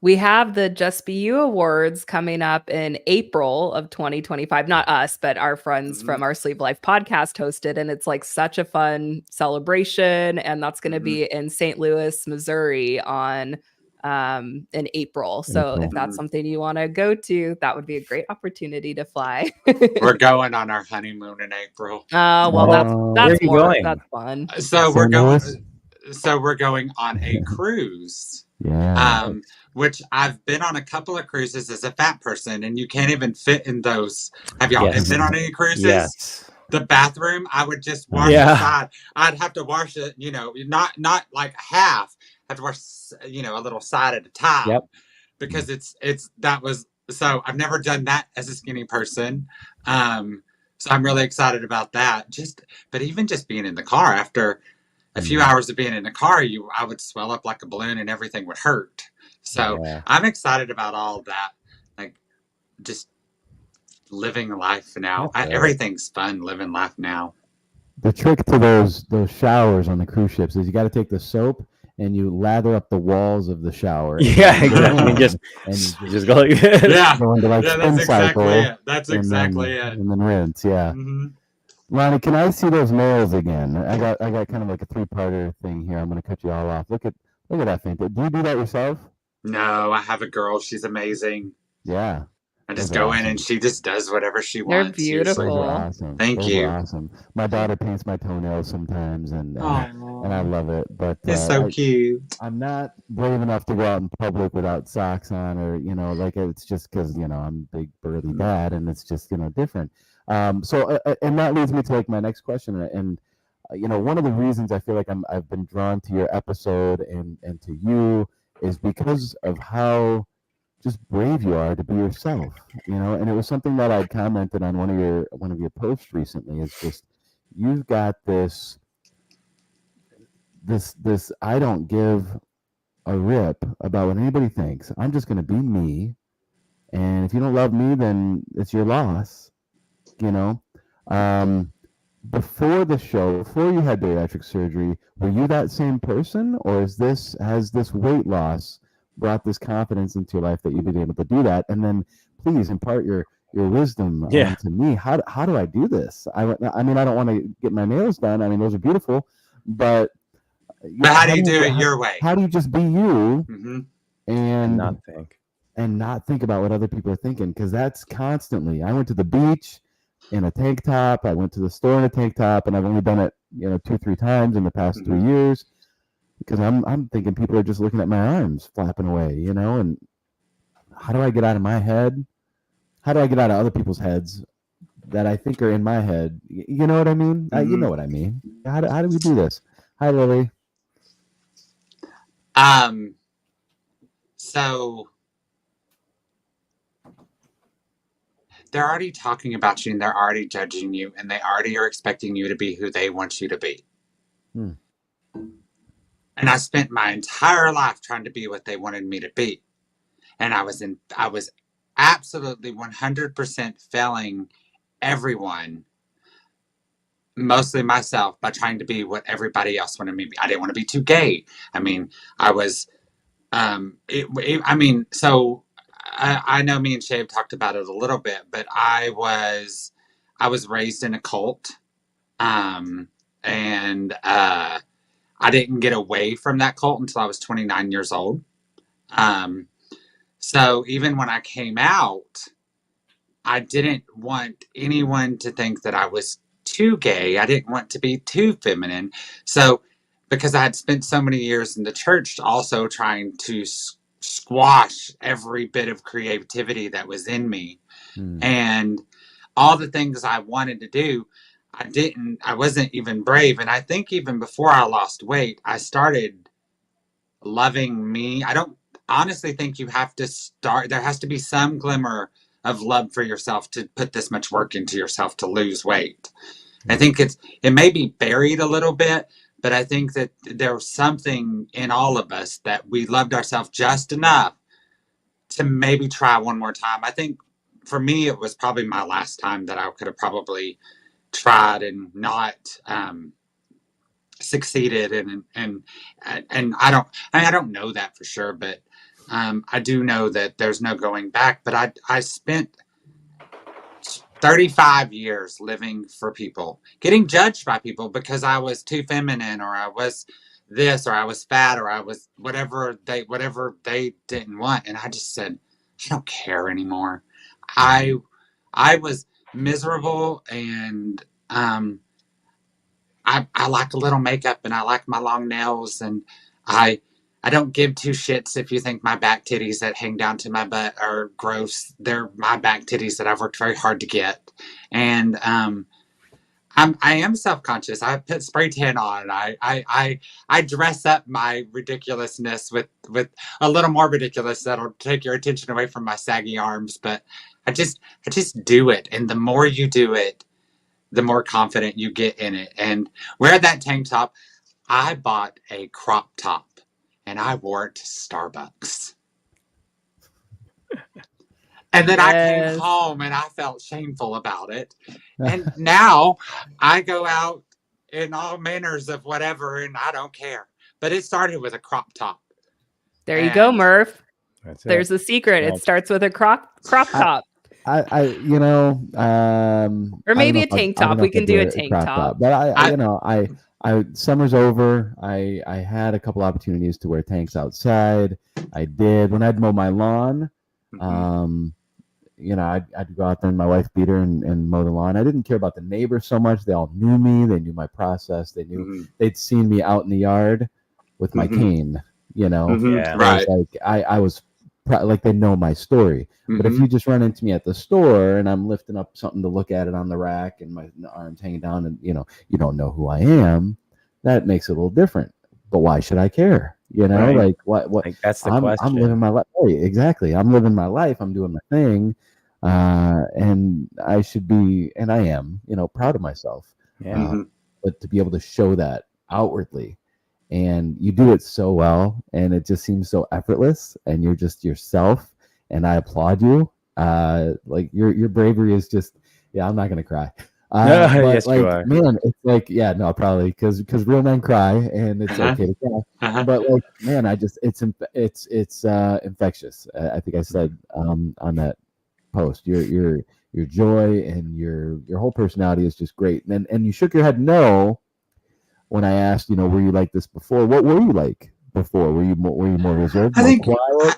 [SPEAKER 1] We have the Just Be You Awards coming up in April of 2025. Not us, but our friends from our Sleeve Life podcast hosted. And it's like such a fun celebration. And that's going to be in St. Louis, Missouri in April. So if that's something you want to go to, that would be a great opportunity to fly.
[SPEAKER 5] We're going on our honeymoon in April.
[SPEAKER 1] Well, that's more.
[SPEAKER 3] Going?
[SPEAKER 1] That's fun.
[SPEAKER 5] So we're going. So we're going on a cruise.
[SPEAKER 2] Yeah.
[SPEAKER 5] Which I've been on a couple of cruises as a fat person, and you can't even fit in those. Have y'all been on any cruises?
[SPEAKER 3] Yes.
[SPEAKER 5] The bathroom, I would just wash the side. I'd have to wash it, not like half. I have to wash, a little side at a time.
[SPEAKER 3] Yep.
[SPEAKER 5] Because so I've never done that as a skinny person. So I'm really excited about that. But even just being in the car, after a few hours of being in the car, I would swell up like a balloon and everything would hurt. So I'm excited about all that. Like, just living life now. Everything's fun living life now.
[SPEAKER 2] The trick to those showers on the cruise ships is you got to take the soap and you lather up the walls of the shower.
[SPEAKER 3] Yeah, exactly. And just go like this.
[SPEAKER 5] Yeah,
[SPEAKER 2] go into
[SPEAKER 5] that's exactly it. That's exactly it.
[SPEAKER 2] And then rinse. Yeah. Mm-hmm. Lonnie, can I see those nails again? I got kind of like a 3-parter thing here. I'm going to cut you all off. Look at that thing. Do you do that yourself?
[SPEAKER 5] No, I have a girl. She's amazing.
[SPEAKER 2] Yeah.
[SPEAKER 5] I just go in and she just does whatever she
[SPEAKER 1] They're
[SPEAKER 5] wants.
[SPEAKER 1] beautiful.
[SPEAKER 2] Those are awesome.
[SPEAKER 5] Thank you.
[SPEAKER 2] Awesome. My daughter paints my toenails sometimes, and I love it. But
[SPEAKER 5] it's so cute.
[SPEAKER 2] I'm not brave enough to go out in public without socks on, or it's just because I'm a big burly dad, and it's just different. So and that leads me to my next question, and one of the reasons I feel like I've been drawn to your episode and to you is because of how just brave you are to be yourself, and it was something that I commented on one of your posts recently. Is just you've got this I don't give a rip about what anybody thinks. I'm just going to be me, and if you don't love me, then it's your loss. Before the show, before you had bariatric surgery, were you that same person, or has this weight loss brought this confidence into your life that you've been able to do that? And then please impart your wisdom to me. How do I do this? I mean, I don't want to get my nails done. I mean, those are beautiful, but
[SPEAKER 5] how do you do it your way?
[SPEAKER 2] How do you just be you and
[SPEAKER 3] not think
[SPEAKER 2] about what other people are thinking? Because that's constantly. I went to the beach in a tank top. I went to the store in a tank top, and I've only done it 2-3 times in the past 3 years. Because I'm thinking people are just looking at my arms flapping away, and how do I get out of my head? How do I get out of other people's heads that I think are in my head? You know what I mean? You know what I mean. How do we do this? Hi, Lily.
[SPEAKER 5] So they're already talking about you and they're already judging you and they already are expecting you to be who they want you to be. And I spent my entire life trying to be what they wanted me to be. And I was absolutely 100% failing everyone, mostly myself, by trying to be what everybody else wanted me to be. I didn't want to be too gay. I mean, I was, so I know me and Shay have talked about it a little bit, but I was raised in a cult. And I didn't get away from that cult until I was 29 years old. So even when I came out, I didn't want anyone to think that I was too gay. I didn't want to be too feminine. So because I had spent so many years in the church also trying to squash every bit of creativity that was in me, and all the things I wanted to do, I wasn't even brave. And I think even before I lost weight, I started loving me. I don't honestly think you have to start, there has to be some glimmer of love for yourself to put this much work into yourself to lose weight. I think it may be buried a little bit, but I think that there's something in all of us that we loved ourselves just enough to maybe try one more time. I think for me, it was probably my last time that I could have probably tried and not succeeded. And I don't know that for sure, but I do know that there's no going back. But I spent 35 years living for people, getting judged by people because I was too feminine, or I was this, or I was fat, or I was whatever they didn't want. And I just said, I don't care anymore. I was miserable, and I like a little makeup, and I like my long nails, and I don't give two shits if you think my back titties that hang down to my butt are gross. They're my back titties that I've worked very hard to get. And I am self-conscious. I put spray tan on. I dress up my ridiculousness with a little more ridiculous that'll take your attention away from my saggy arms. But I just do it. And the more you do it, the more confident you get in it. And wear that tank top. I bought a crop top and I wore it to Starbucks. And then I came home and I felt shameful about it. And now I go out in all manners of whatever and I don't care. But it started with a crop top.
[SPEAKER 1] There you go, Murph. There's
[SPEAKER 3] it.
[SPEAKER 1] a secret. It starts with a crop top.
[SPEAKER 2] Or
[SPEAKER 1] maybe a tank top. We can do a tank top.
[SPEAKER 2] But summer's over. I had a couple opportunities to wear tanks outside. I did when I'd mow my lawn. I'd go out there in my wife beater and mow the lawn. I didn't care about the neighbors so much. They all knew me. They knew my process. They knew they'd seen me out in the yard with my cane.
[SPEAKER 3] Yeah.
[SPEAKER 2] Right. I was like, they know my story. But if you just run into me at the store and I'm lifting up something to look at it on the rack and my arms hanging down and you don't know who I am, that makes it a little different. But why should I care?
[SPEAKER 3] Right.
[SPEAKER 2] Like what?
[SPEAKER 3] Like, that's the question.
[SPEAKER 2] I'm living my life. Right, exactly. I'm living my life. I'm doing my thing, and I should be, and I am, proud of myself.
[SPEAKER 3] Yeah.
[SPEAKER 2] But to be able to show that outwardly, and you do it so well, and it just seems so effortless, and you're just yourself, and I applaud you. Like your bravery is just, I'm not gonna cry. But
[SPEAKER 3] yes,
[SPEAKER 2] like,
[SPEAKER 3] you are.
[SPEAKER 2] man, it's like, no, probably because real men cry, and it's okay to cry. But like, man, it's infectious. I think I said on that post, your joy and your whole personality is just great. And you shook your head no when I asked, were you like this before? What were you like before? Were you more reserved?
[SPEAKER 5] I think
[SPEAKER 2] quiet?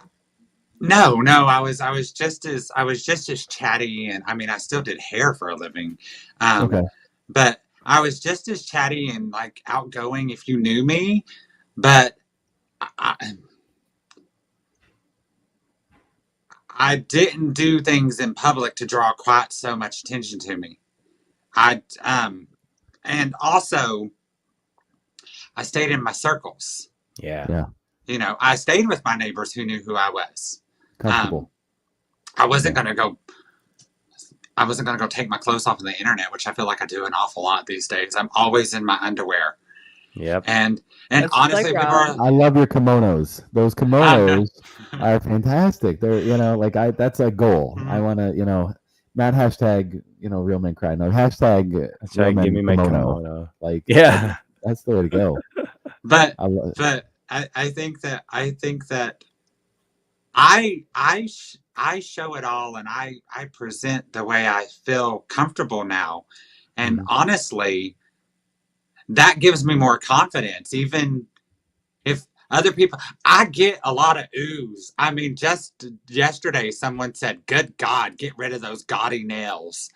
[SPEAKER 5] No, I was just as chatty, and I mean I still did hair for a living.
[SPEAKER 2] Okay.
[SPEAKER 5] But I was just as chatty and like outgoing if you knew me, but I didn't do things in public to draw quite so much attention to me. And also I stayed in my circles.
[SPEAKER 3] Yeah.
[SPEAKER 5] I stayed with my neighbors who knew who I was.
[SPEAKER 2] Comfortable.
[SPEAKER 5] I wasn't going to go I wasn't going to go take my clothes off of the internet, which I feel like I do an awful lot these days. I'm always in my underwear.
[SPEAKER 3] Yep.
[SPEAKER 5] And
[SPEAKER 1] That's
[SPEAKER 5] honestly,
[SPEAKER 1] like,
[SPEAKER 5] people are,
[SPEAKER 2] I love your kimonos. Those
[SPEAKER 5] I know.
[SPEAKER 2] kimonos are fantastic. They're, like that's a goal. I
[SPEAKER 5] Mhm.
[SPEAKER 2] want to, not hashtag, real men cry. No, hashtag real
[SPEAKER 3] Give
[SPEAKER 2] men
[SPEAKER 3] me my
[SPEAKER 2] kimono.
[SPEAKER 3] kimono.
[SPEAKER 2] Like,
[SPEAKER 3] Yeah.
[SPEAKER 2] that's the way to go.
[SPEAKER 5] But
[SPEAKER 2] I love
[SPEAKER 5] I think that I show it all, and I present the way I feel comfortable now. And honestly, that gives me more confidence. Even if other people, I get a lot of oohs. I mean, just yesterday, someone said, "Good God, get rid of those gaudy nails,"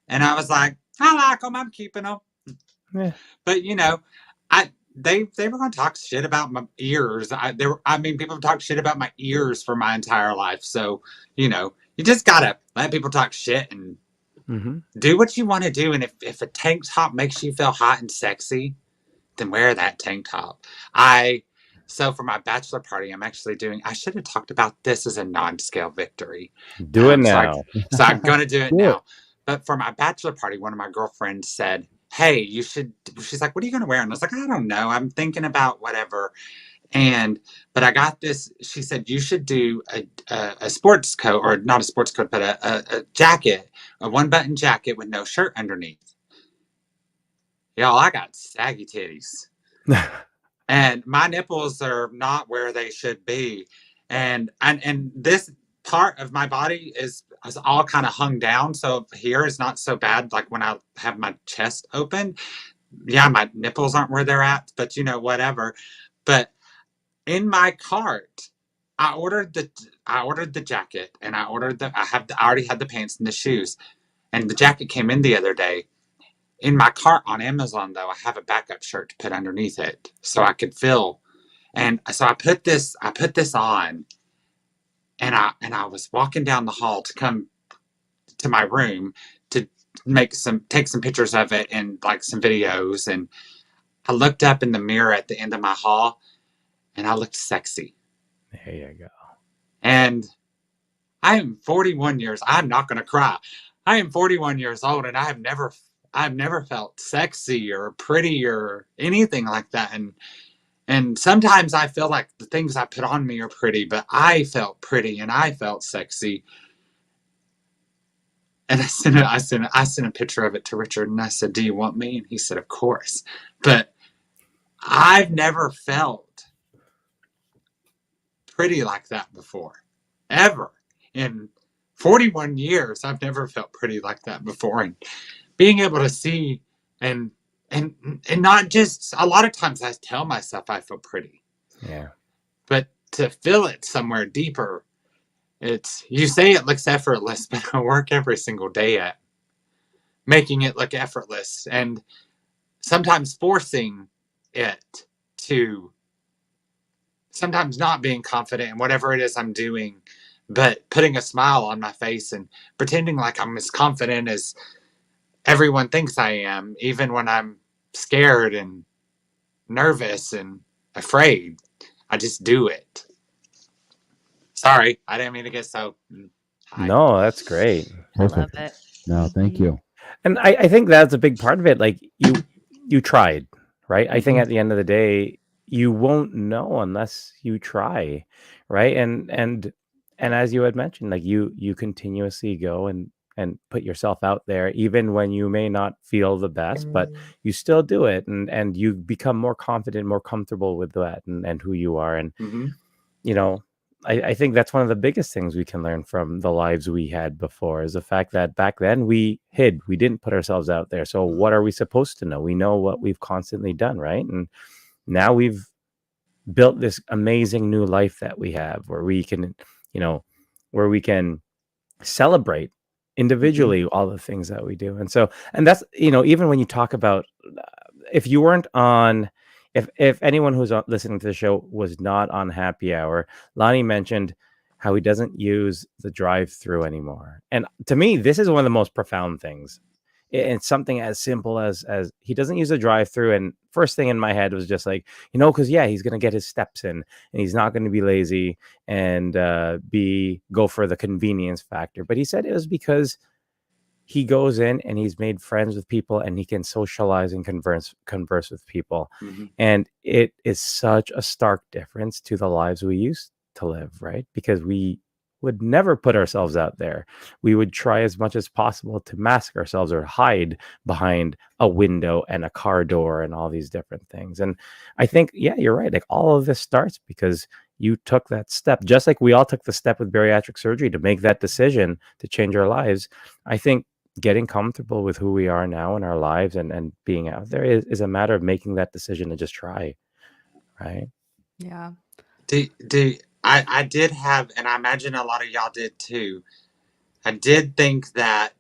[SPEAKER 5] and I was like, "I like them. I'm keeping them."
[SPEAKER 3] Yeah.
[SPEAKER 5] But they were going to talk shit about my ears. People talk shit about my ears for my entire life. So you just gotta let people talk shit and do what you want to do. And if a tank top makes you feel hot and sexy, then wear that tank top. So for my bachelor party, I'm actually doing. I should have talked about this as a non-scale victory.
[SPEAKER 3] Do it now.
[SPEAKER 5] So I'm going to do it
[SPEAKER 2] Do
[SPEAKER 5] now. But for my bachelor party, one of my girlfriends said, "Hey, you should." She's like, "What are you going to wear?" And I was like, "I don't know. I'm thinking about whatever." But I got this. She said, "You should do a sports coat, or not a sports coat, but a jacket, a one-button jacket with no shirt underneath." Y'all, I got saggy titties. And my nipples are not where they should be, and this part of my body is all kind of hung down, so here is not so bad. Like when I have my chest open, yeah, my nipples aren't where they're at, but whatever. But in my cart, I ordered the jacket, and I already had the pants and the shoes, and the jacket came in the other day. In my cart on Amazon, though, I have a backup shirt to put underneath it so I could feel. And so I put this on, and I was walking down the hall to come to my room to take some pictures of it and like some videos. And I looked up in the mirror at the end of my hall, and I looked sexy.
[SPEAKER 3] There you go.
[SPEAKER 5] And I am 41 years. I'm not going to cry. I am 41 years old, and I've never felt sexy or pretty or anything like that. And sometimes I feel like the things I put on me are pretty, but I felt pretty and I felt sexy. And I sent a picture of it to Richard, and I said, "Do you want me?" And he said, "Of course." But I've never felt pretty like that before, ever. In 41 years, I've never felt pretty like that before. And being able to see and not just, a lot of times I tell myself I feel pretty.
[SPEAKER 3] Yeah.
[SPEAKER 5] But to feel it somewhere deeper, you say it looks effortless, but I work every single day at making it look effortless, and sometimes forcing it to, sometimes not being confident in whatever it is I'm doing, but putting a smile on my face and pretending like I'm as confident as everyone thinks I am, even when I'm scared and nervous and afraid. I just do it. Sorry, I didn't mean to get so high.
[SPEAKER 3] No, that's great.
[SPEAKER 1] Love
[SPEAKER 2] perfect.
[SPEAKER 1] it.
[SPEAKER 2] No, thank you.
[SPEAKER 3] And I think that's a big part of it. Like you tried, right? I think at the end of the day, you won't know unless you try, right? And as you had mentioned, like you continuously go and put yourself out there, even when you may not feel the best, but you still do it, and you become more confident, more comfortable with that and who you are. And you know, I think that's one of the biggest things we can learn from the lives we had before, is the fact that back then we hid, we didn't put ourselves out there. So what are we supposed to know? We know what we've constantly done, right? And now we've built this amazing new life that we have, where we can, where we can celebrate individually all the things that we do. And that's, even when you talk about, if you weren't on, if anyone who's listening to the show was not on happy hour, Lonnie mentioned how he doesn't use the drive-through anymore. And to me, this is one of the most profound things. It's something as simple as he doesn't use the drive-through. And first thing in my head was just like, because he's going to get his steps in, and he's not going to be lazy and go for the convenience factor. But he said it was because he goes in and he's made friends with people, and he can socialize and converse with people.
[SPEAKER 5] Mhm.
[SPEAKER 3] And it is such a stark difference to the lives we used to live, right? Because we would never put ourselves out there. We would try as much as possible to mask ourselves or hide behind a window and a car door and all these different things. And I think, yeah, you're right. Like, all of this starts because you took that step, just like we all took the step with bariatric surgery to make that decision to change our lives. I think getting comfortable with who we are now in our lives and being out there is a matter of making that decision to just try, right?
[SPEAKER 1] Yeah.
[SPEAKER 5] I did have, and I imagine a lot of y'all did too. I did think that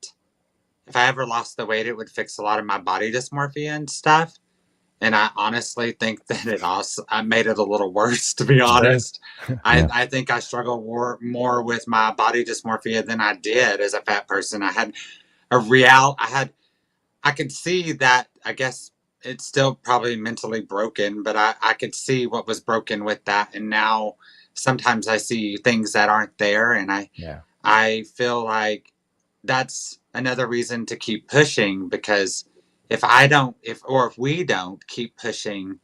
[SPEAKER 5] if I ever lost the weight, it would fix a lot of my body dysmorphia and stuff. And I honestly think that I made it a little worse, to be honest.
[SPEAKER 2] Yeah.
[SPEAKER 5] I think I struggle more with my body dysmorphia than I did as a fat person. I had I could see that, I guess it's still probably mentally broken, but I could see what was broken with that. And now sometimes I see things that aren't there. And
[SPEAKER 3] Yeah.
[SPEAKER 5] I feel like that's another reason to keep pushing, because if we don't keep pushing,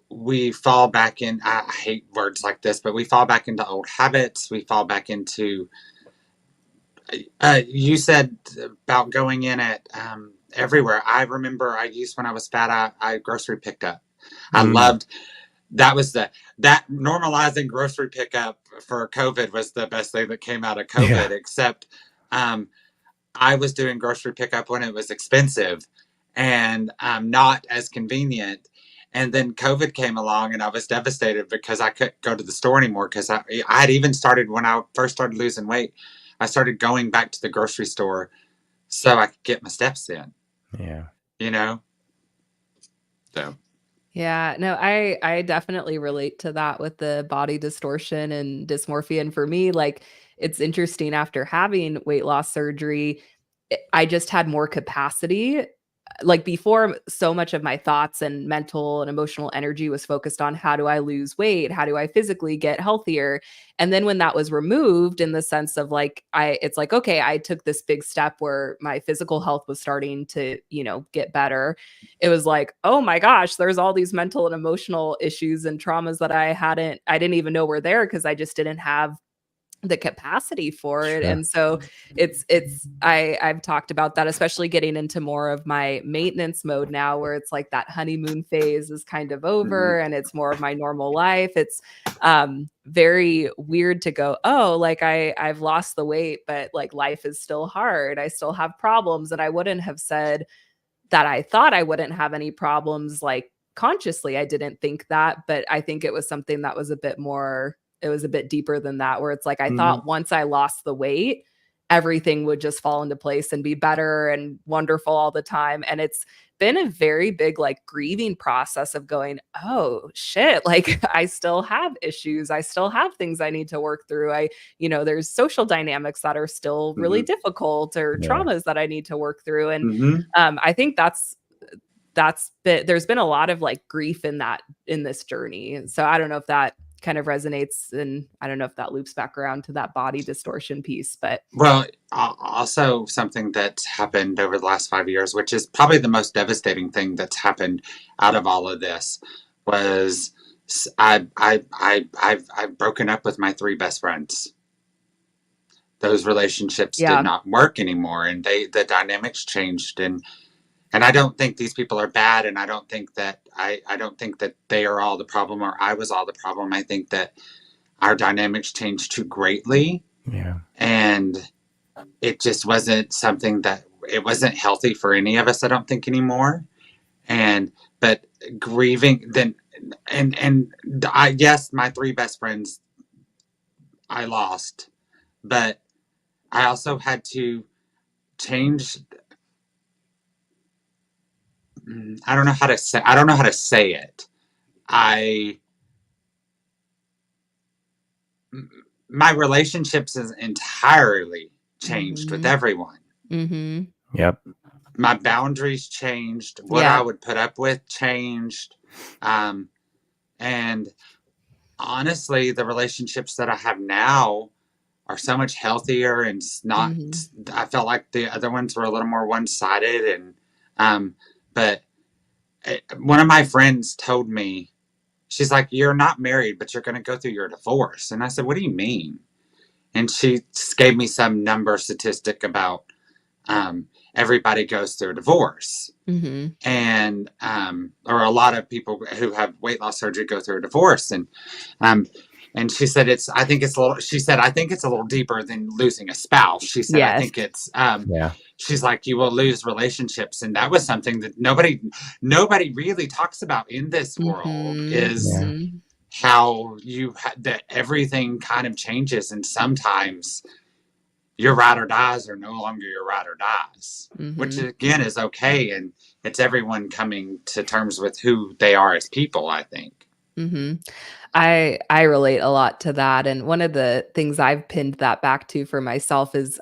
[SPEAKER 5] we fall back in, I hate words like this, but we fall back into old habits. We fall back into, you said about going in at everywhere. I remember I used, when I was fat, I grocery picked up. I loved, that normalizing grocery pickup for COVID was the best thing that came out of COVID.
[SPEAKER 3] Yeah.
[SPEAKER 5] Except I was doing grocery pickup when it was expensive and not as convenient. And then COVID came along and I was devastated because I couldn't go to the store anymore, because I had even started, when I first started losing weight, I started going back to the grocery store so I could get my steps in.
[SPEAKER 3] Yeah.
[SPEAKER 5] You know? So.
[SPEAKER 1] Yeah, no, I definitely relate to that with the body distortion and dysmorphia. And for me, like, it's interesting, after having weight loss surgery, I just had more capacity. Like, before, so much of my thoughts and mental and emotional energy was focused on, how do I lose weight? How do I physically get healthier? And then when that was removed, in the sense of like, it's like, okay, I took this big step where my physical health was starting to, get better. It was like, oh my gosh, there's all these mental and emotional issues and traumas that I didn't even know were there, because I just didn't have the capacity for it.
[SPEAKER 3] Sure.
[SPEAKER 1] And so I've talked about that, especially getting into more of my maintenance mode now, where it's like that honeymoon phase is kind of over and it's more of my normal life. It's very weird to go, oh, like I've lost the weight, but like life is still hard. I still have problems. And I wouldn't have said that I thought I wouldn't have any problems, like, consciously. I didn't think that, but I think it was something that was it was a bit deeper than that, where it's like, I thought once I lost the weight, everything would just fall into place and be better and wonderful all the time. And it's been a very big, like, grieving process of going, oh shit, like, I still have issues. I still have things I need to work through. There's social dynamics that are still really difficult, or traumas that I need to work through. And I think there's been a lot of, like, grief in this journey. So I don't know if that kind of resonates, and I don't know if that loops back around to that body distortion piece. But
[SPEAKER 5] Well, also something that's happened over the last 5 years, which is probably the most devastating thing that's happened out of all of this, was I've broken up with my 3 best friends. Those relationships did not work anymore, and the dynamics changed. And I don't think these people are bad, and I don't think that they are all the problem, or I was all the problem. I think that our dynamics changed too greatly.
[SPEAKER 3] Yeah.
[SPEAKER 5] And it just wasn't something it wasn't healthy for any of us, I don't think, anymore. But grieving then, yes, my 3 best friends I lost, but I also had to change. I don't know how to say it. My relationships is entirely changed with everyone.
[SPEAKER 3] Yep.
[SPEAKER 5] My boundaries changed. What I would put up with changed. And honestly, the relationships that I have now, are so much healthier and not. I felt like the other ones were a little more one-sided, and but one of my friends told me, she's like, "You're not married, but you're going to go through your divorce," and I said, "What do you mean?" And she gave me some number statistic about everybody goes through a divorce. And or a lot of people who have weight loss surgery go through a divorce. And she said I think it's a little deeper than losing a spouse. She said, I think it's she's like, you will lose relationships. And that was something that nobody really talks about in this world is how that everything kind of changes, and sometimes your ride or dies are no longer your ride or dies, which again is okay. And it's everyone coming to terms with who they are as people, I think.
[SPEAKER 1] I relate a lot to that. And one of the things I've pinned that back to for myself is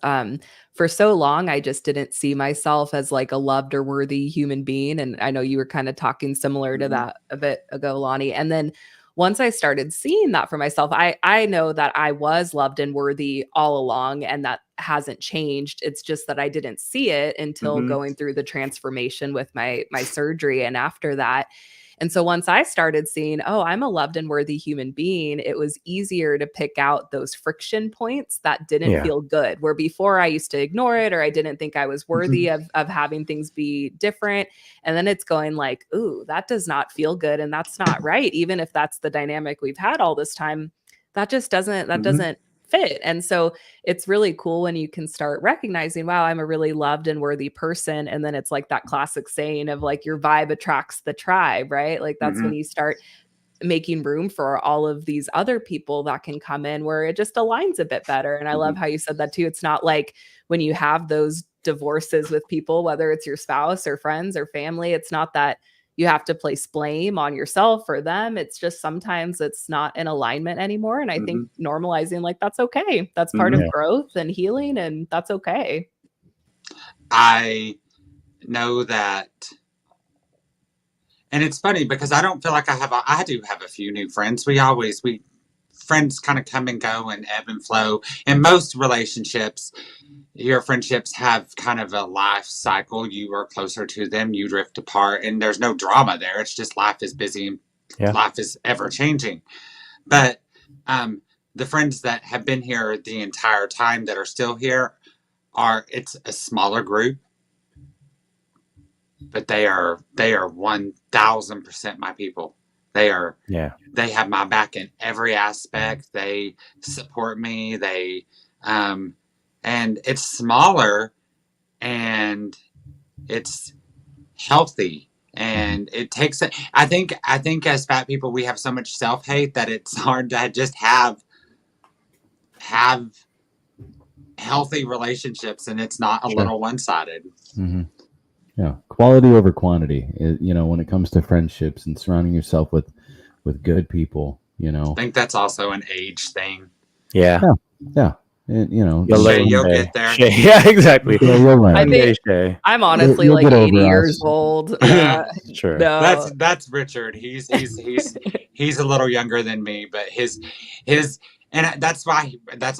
[SPEAKER 1] for so long, I just didn't see myself as like a loved or worthy human being. And I know you were kind of talking similar to that a bit ago, Lonnie. And then once I started seeing that for myself, I know that I was loved and worthy all along, and that hasn't changed. It's just that I didn't see it until going through the transformation with my surgery and after that. And so once I started seeing, oh, I'm a loved and worthy human being, it was easier to pick out those friction points that didn't feel good, where before I used to ignore it, or I didn't think I was worthy of having things be different. And then it's going like, ooh, that does not feel good. And that's not right. Even if that's the dynamic we've had all this time, that just doesn't fit. And so it's really cool when you can start recognizing, wow, I'm a really loved and worthy person. And then it's like that classic saying of like, your vibe attracts the tribe, right? Like that's when you start making room for all of these other people that can come in where it just aligns a bit better. And I love how you said that too. It's not like when you have those divorces with people, whether it's your spouse or friends or family, it's not that you have to place blame on yourself or them. It's just sometimes it's not in alignment anymore. And I think normalizing like that's okay. That's part of growth and healing, and that's okay.
[SPEAKER 5] I know that. And it's funny because I don't feel like I do have a few new friends. Friends kind of come and go and ebb and flow. In most relationships, your friendships have kind of a life cycle. You are closer to them, you drift apart, and there's no drama there. It's just life is busy and life is ever changing. But the friends that have been here the entire time that are still here it's a smaller group, but they are 1000% my people. They have my back in every aspect. They support me. And it's smaller and it's healthy, and it takes it. I think as fat people, we have so much self-hate that it's hard to just have healthy relationships, and it's not a little one-sided.
[SPEAKER 2] Yeah, quality over quantity. When it comes to friendships and surrounding yourself with good people,
[SPEAKER 5] I think that's also an age thing.
[SPEAKER 2] Yeah. And,
[SPEAKER 5] you'll get there.
[SPEAKER 3] Yeah, exactly.
[SPEAKER 1] I think I'm honestly like 80 years old.
[SPEAKER 3] Sure.
[SPEAKER 1] No.
[SPEAKER 5] That's Richard. He's a little younger than me, but his and that's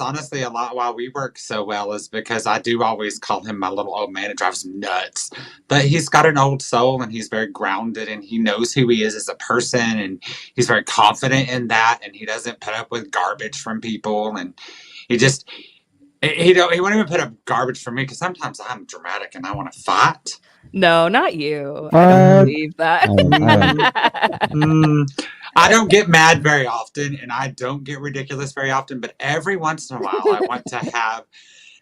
[SPEAKER 5] honestly a lot why we work so well, is because I do always call him my little old man. It drives him nuts, but he's got an old soul, and he's very grounded, and he knows who he is as a person, and he's very confident in that, and he doesn't put up with garbage from people, and he won't even put up garbage from me, because sometimes I'm dramatic and I want to fight.
[SPEAKER 1] No, not you. I don't believe that.
[SPEAKER 5] I don't get mad very often, and I don't get ridiculous very often, but every once in a while I want to have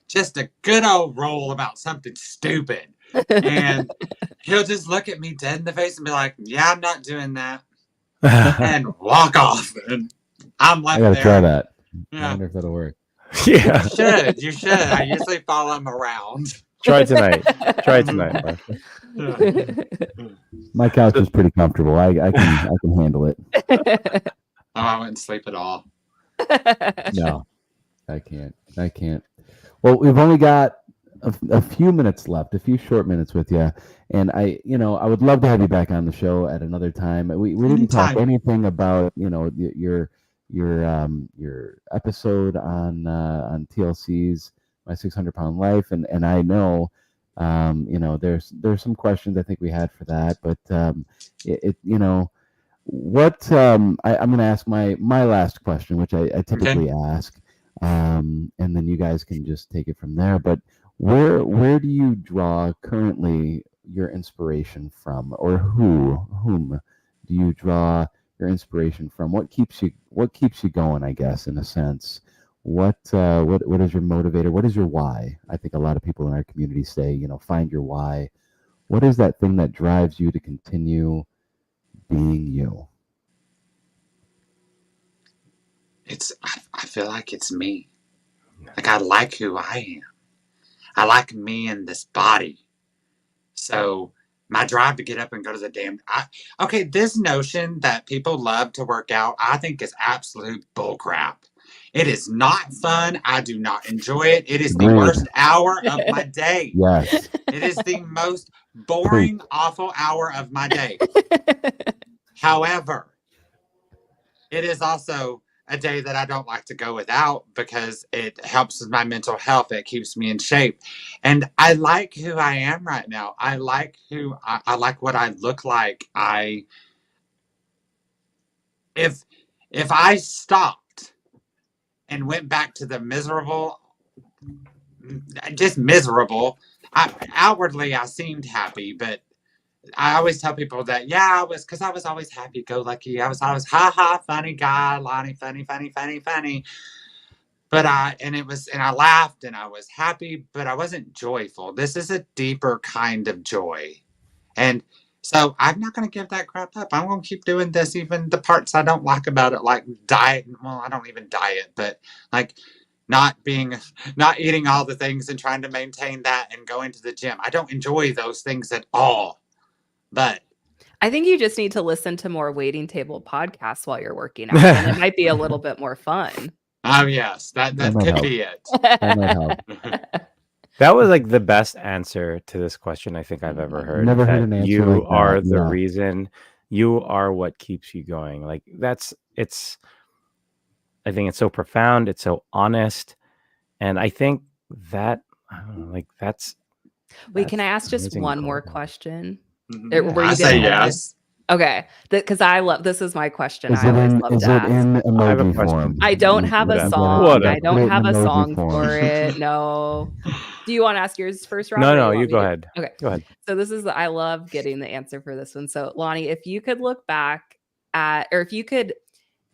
[SPEAKER 5] just a good old roll about something stupid. And he'll just look at me dead in the face and be like, yeah, I'm not doing that. And walk off. And I'm left there.
[SPEAKER 2] I gotta try that.
[SPEAKER 5] Yeah.
[SPEAKER 2] I wonder if that'll work.
[SPEAKER 3] Yeah.
[SPEAKER 5] You should. I usually follow him around.
[SPEAKER 3] Try tonight. Martha.
[SPEAKER 2] My couch is pretty comfortable. I can handle it.
[SPEAKER 5] I wouldn't sleep at all.
[SPEAKER 2] No, I can't. Well, we've only got a few minutes left, a few short minutes with you, and I would love to have you back on the show at another time. We didn't talk anything about your your episode on TLC's My 600 Pound Life, and I know there's some questions I think we had for that, but what I'm going to ask my last question, which I typically ask, and then you guys can just take it from there. But where do you draw currently your inspiration from, or whom do you draw your inspiration from? What keeps you going, I guess, in a sense? What is your motivator? What is your why? I think a lot of people in our community say, find your why. What is that thing that drives you to continue being you?
[SPEAKER 5] I feel like it's me. Like, I like who I am. I like me in this body. So my drive to get up and go to the this notion that people love to work out, I think is absolute bullcrap. It is not fun. I do not enjoy it. It is the worst hour of my day.
[SPEAKER 2] Yes.
[SPEAKER 5] It is the most boring, awful hour of my day. However, it is also a day that I don't like to go without because it helps with my mental health. It keeps me in shape. And I like who I am right now. I like I like what I look like. If I stopped and went back to the miserable, outwardly I seemed happy, but I always tell people that, because I was always happy-go-lucky. I was always, funny guy, Lonnie, funny. But I laughed and I was happy, but I wasn't joyful. This is a deeper kind of joy. And so I'm not going to give that crap up. I'm going to keep doing this, even the parts I don't like about it, like diet. Well, I don't even diet, but like not eating all the things and trying to maintain that and going to the gym. I don't enjoy those things at all. But
[SPEAKER 1] I think you just need to listen to more waiting table podcasts while you're working out, and it might be a little bit more fun.
[SPEAKER 5] Oh, yes, that could be it.
[SPEAKER 2] That might help.
[SPEAKER 3] That was like the best answer to this question I think I've ever heard.
[SPEAKER 2] Never heard an answer
[SPEAKER 3] You
[SPEAKER 2] like that.
[SPEAKER 3] are the
[SPEAKER 2] Yeah.
[SPEAKER 3] reason. You are what keeps you going. Like I think it's so profound. It's so honest. And I think that, I don't know, like
[SPEAKER 1] Wait, can I ask just
[SPEAKER 3] amazing.
[SPEAKER 1] one more question?
[SPEAKER 5] Mhm.
[SPEAKER 1] Were you
[SPEAKER 5] I say
[SPEAKER 1] gonna-
[SPEAKER 5] yes.
[SPEAKER 1] Okay, because this is my question.
[SPEAKER 2] Is
[SPEAKER 1] I
[SPEAKER 2] it
[SPEAKER 1] always
[SPEAKER 2] in
[SPEAKER 1] love to ask.
[SPEAKER 3] I have a
[SPEAKER 2] emoji
[SPEAKER 3] question.
[SPEAKER 2] form?
[SPEAKER 1] I don't have a
[SPEAKER 3] Whatever.
[SPEAKER 1] song.
[SPEAKER 3] Whatever.
[SPEAKER 1] I don't
[SPEAKER 2] Put it
[SPEAKER 1] have
[SPEAKER 2] in
[SPEAKER 1] a
[SPEAKER 2] emoji
[SPEAKER 1] song
[SPEAKER 2] form.
[SPEAKER 1] for it. No. Do you want to ask yours first, Rob? or
[SPEAKER 3] No,
[SPEAKER 1] want
[SPEAKER 3] you
[SPEAKER 1] me
[SPEAKER 3] go
[SPEAKER 1] to-
[SPEAKER 3] ahead.
[SPEAKER 1] Okay.
[SPEAKER 3] Go ahead.
[SPEAKER 1] So I love getting the answer for this one. So Lonnie, if you could look back or if you could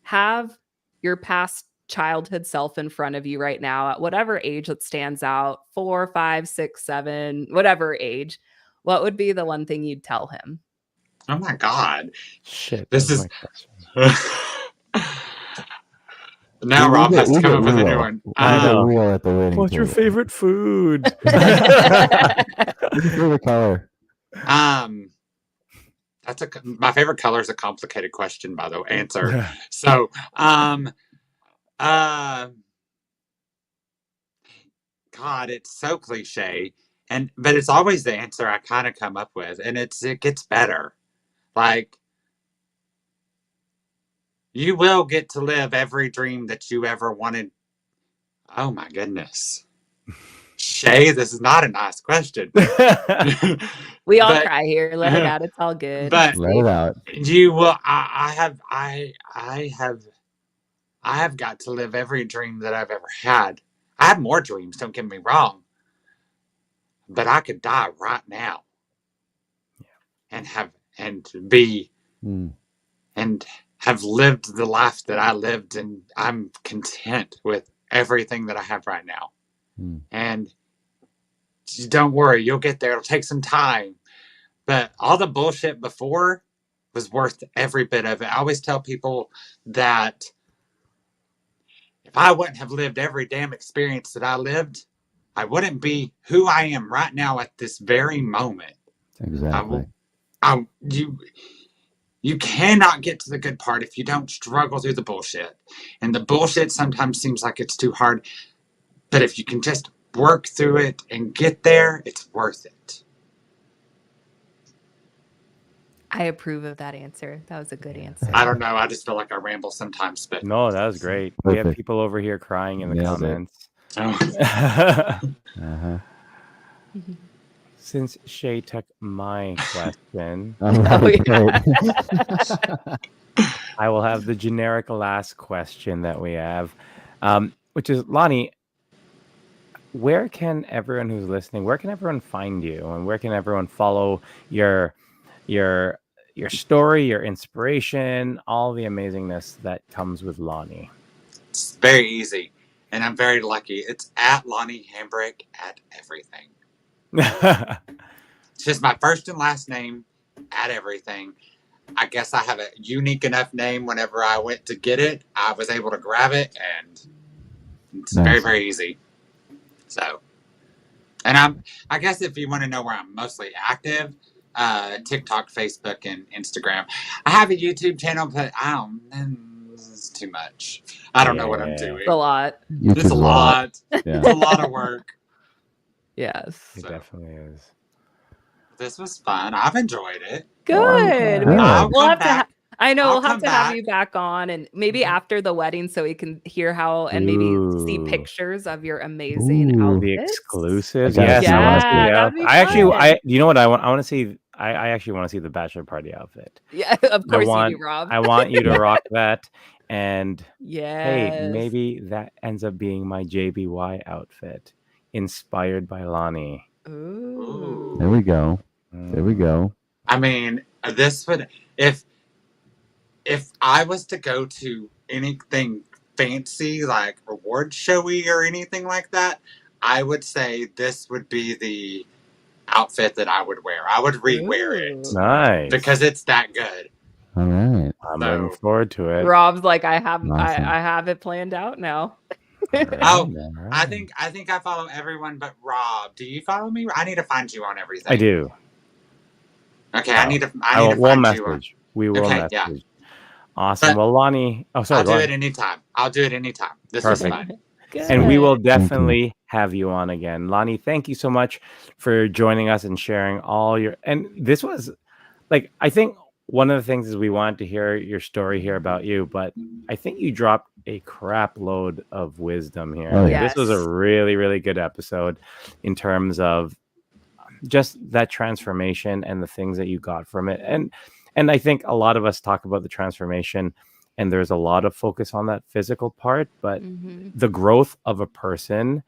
[SPEAKER 1] have your past childhood self in front of you right now at whatever age that stands out, 4, 5, 6, 7, whatever age, what would be the one thing you'd tell him?
[SPEAKER 5] Oh my God.
[SPEAKER 3] Shit.
[SPEAKER 5] This
[SPEAKER 3] that was
[SPEAKER 5] is
[SPEAKER 3] my question.
[SPEAKER 5] now Rob has to come up with a new
[SPEAKER 2] real.
[SPEAKER 5] one.
[SPEAKER 3] I know.
[SPEAKER 2] Real at the waiting
[SPEAKER 3] What's your
[SPEAKER 2] table.
[SPEAKER 3] favorite food?
[SPEAKER 2] What's your favorite color?
[SPEAKER 5] My favorite color is a complicated question, by the way. Answer. So, God, it's so cliche, but it's always the answer I kind of come up with, and it gets better. Like, you will get to live every dream that you ever wanted. Oh my goodness, Shay, this is not a nice question.
[SPEAKER 1] We all cry here. Let it out. It's all good.
[SPEAKER 5] But
[SPEAKER 2] Let it out.
[SPEAKER 5] you will. I have got to live every dream that I've ever had. I have more dreams, don't get me wrong. But I could die right now. And have lived the life that I lived, and I'm content with everything that I have right now. And don't worry, you'll get there. It'll take some time. But all the bullshit before was worth every bit of it. I always tell people that if I wouldn't have lived every damn experience that I lived, I wouldn't be who I am right now at this very moment.
[SPEAKER 2] Exactly.
[SPEAKER 5] You cannot get to the good part if you don't struggle through the bullshit. And the bullshit sometimes seems like it's too hard. But if you can just work through it and get there, it's worth it.
[SPEAKER 1] I approve of that answer. That was a good answer.
[SPEAKER 5] I don't know. I just feel like I ramble sometimes, but
[SPEAKER 3] No, that was great. We have
[SPEAKER 2] Perfect.
[SPEAKER 3] people over here crying in the
[SPEAKER 2] Nailed it.
[SPEAKER 3] comments.
[SPEAKER 2] Uh-huh.
[SPEAKER 3] Since Shay took my question,
[SPEAKER 2] All right,
[SPEAKER 1] yeah.
[SPEAKER 2] great.
[SPEAKER 3] I will have the generic last question that we have, which is, Lonnie, where can everyone who's listening, where can everyone find you, and where can everyone follow your story, your inspiration, all the amazingness that comes with Lonnie?
[SPEAKER 5] it's very easy. And I'm very lucky. It's at Lonnie Hambrick at everything. It's just my first and last name at everything. I guess I have a unique enough name. Whenever I went to get it, I was able to grab it, and it's
[SPEAKER 2] Nice.
[SPEAKER 5] very, very easy. So, and I guess if you want to know where I'm mostly active, TikTok, Facebook, and Instagram. I have a YouTube channel, but this is too much. I don't know what I'm doing.
[SPEAKER 1] It's a lot.
[SPEAKER 5] It's a lot.
[SPEAKER 2] Yeah.
[SPEAKER 5] It's a lot of work.
[SPEAKER 1] Yes.
[SPEAKER 3] It
[SPEAKER 5] So,
[SPEAKER 3] definitely is.
[SPEAKER 5] this was fun. I've enjoyed it.
[SPEAKER 1] Good.
[SPEAKER 2] Good.
[SPEAKER 5] I'll
[SPEAKER 1] We'll
[SPEAKER 5] come
[SPEAKER 1] have to.
[SPEAKER 5] back.
[SPEAKER 1] I know
[SPEAKER 5] I'll
[SPEAKER 1] we'll have
[SPEAKER 5] come
[SPEAKER 1] to have
[SPEAKER 5] back.
[SPEAKER 1] you back on, and maybe after the wedding, so we can hear how and maybe see
[SPEAKER 3] Ooh.
[SPEAKER 1] pictures of your amazing
[SPEAKER 2] Ooh.
[SPEAKER 3] The
[SPEAKER 1] outfits.
[SPEAKER 3] exclusives,
[SPEAKER 2] I gotta
[SPEAKER 3] yes.
[SPEAKER 2] see
[SPEAKER 3] I want to
[SPEAKER 2] that.
[SPEAKER 3] see the
[SPEAKER 1] Yeah, that'd
[SPEAKER 3] outfit.
[SPEAKER 1] be
[SPEAKER 3] I actually,
[SPEAKER 1] fun.
[SPEAKER 3] you know what I want? I want to see. I actually want to see the bachelor party outfit.
[SPEAKER 1] Yeah, of
[SPEAKER 3] I
[SPEAKER 1] course
[SPEAKER 3] want,
[SPEAKER 1] you do, Rob.
[SPEAKER 3] I want you to rock that. And hey,
[SPEAKER 1] Yes.
[SPEAKER 3] maybe that ends up being my JBY outfit, inspired by Lonnie.
[SPEAKER 1] Ooh.
[SPEAKER 2] There we go. There we go.
[SPEAKER 5] I mean, this would if I was to go to anything fancy like award showy or anything like that, I would say this would be the outfit that I would wear. I would rewear it
[SPEAKER 1] Ooh.
[SPEAKER 3] Nice.
[SPEAKER 5] because it's that good.
[SPEAKER 2] All right.
[SPEAKER 3] I'm
[SPEAKER 5] So-
[SPEAKER 3] looking forward to it.
[SPEAKER 1] Rob's like, I have
[SPEAKER 2] Awesome.
[SPEAKER 1] I have it planned out now.
[SPEAKER 3] All right,
[SPEAKER 5] Oh,
[SPEAKER 3] all right.
[SPEAKER 5] I think I follow everyone but Rob. Do you follow me? I need to find you on everything.
[SPEAKER 3] I do.
[SPEAKER 5] Okay, I need to
[SPEAKER 3] We'll
[SPEAKER 5] find you on.
[SPEAKER 3] message. We will
[SPEAKER 5] Okay,
[SPEAKER 3] message.
[SPEAKER 5] yeah.
[SPEAKER 3] Awesome.
[SPEAKER 5] But
[SPEAKER 3] well, Lonnie. Oh, sorry.
[SPEAKER 5] I'll do
[SPEAKER 3] go
[SPEAKER 5] it
[SPEAKER 3] ahead.
[SPEAKER 5] anytime. I'll do it anytime. This
[SPEAKER 3] Perfect.
[SPEAKER 5] was fun.
[SPEAKER 1] Good.
[SPEAKER 3] And we will
[SPEAKER 2] you.
[SPEAKER 3] definitely have you on again. Lonnie, thank you so much for joining us and sharing all your. And this was like, I think one of the things is we wanted to hear your story here about you, but I think you dropped a crap load of wisdom here.
[SPEAKER 2] Oh,
[SPEAKER 3] Like,
[SPEAKER 2] yeah.
[SPEAKER 3] This was
[SPEAKER 1] Yes.
[SPEAKER 3] a really, really good episode in terms of just that transformation and the things that you got from it. And I think a lot of us talk about the transformation, and there's a lot of focus on that physical part, but
[SPEAKER 1] Mhm.
[SPEAKER 3] the growth of a person,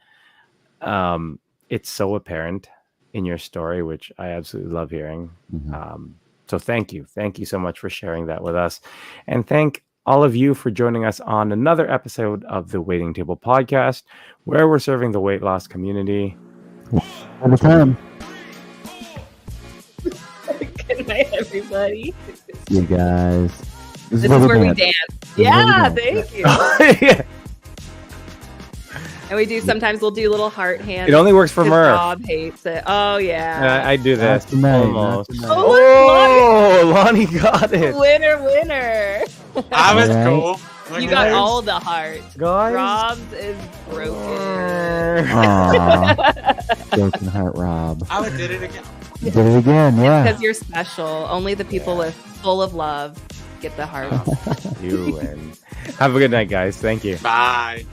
[SPEAKER 3] it's so apparent in your story, which I absolutely love hearing.
[SPEAKER 2] Mhm.
[SPEAKER 3] So thank you so much for sharing that with us, and thank all of you for joining us on another episode of the Waiting Table Podcast, where we're serving the weight loss community.
[SPEAKER 2] All the time.
[SPEAKER 1] Good night, everybody.
[SPEAKER 2] You guys.
[SPEAKER 1] This is where we
[SPEAKER 2] dance.
[SPEAKER 1] dance.
[SPEAKER 2] This is where we
[SPEAKER 1] Yeah,
[SPEAKER 2] dance.
[SPEAKER 1] thank you.
[SPEAKER 3] Yeah.
[SPEAKER 1] And we do sometimes we'll do little heart hands.
[SPEAKER 3] It only works for
[SPEAKER 1] 'cause
[SPEAKER 3] Murph.
[SPEAKER 1] Rob hates it. Oh yeah.
[SPEAKER 3] I do
[SPEAKER 2] Not
[SPEAKER 3] this
[SPEAKER 2] tonight, not
[SPEAKER 3] almost.
[SPEAKER 2] tonight.
[SPEAKER 3] Oh, Lonnie got it.
[SPEAKER 1] Winner.
[SPEAKER 5] I was
[SPEAKER 2] Alright.
[SPEAKER 5] cool. Look
[SPEAKER 1] You
[SPEAKER 5] at
[SPEAKER 1] got
[SPEAKER 5] this.
[SPEAKER 1] all the heart.
[SPEAKER 3] Guys.
[SPEAKER 1] Rob's is broken.
[SPEAKER 2] Aw. Broken heart, Rob.
[SPEAKER 5] I would did it again.
[SPEAKER 2] You did it again, yeah.
[SPEAKER 1] Because you're special. Only the people with full of love get the heart.
[SPEAKER 3] You win. Have a good night, guys. Thank you.
[SPEAKER 5] Bye.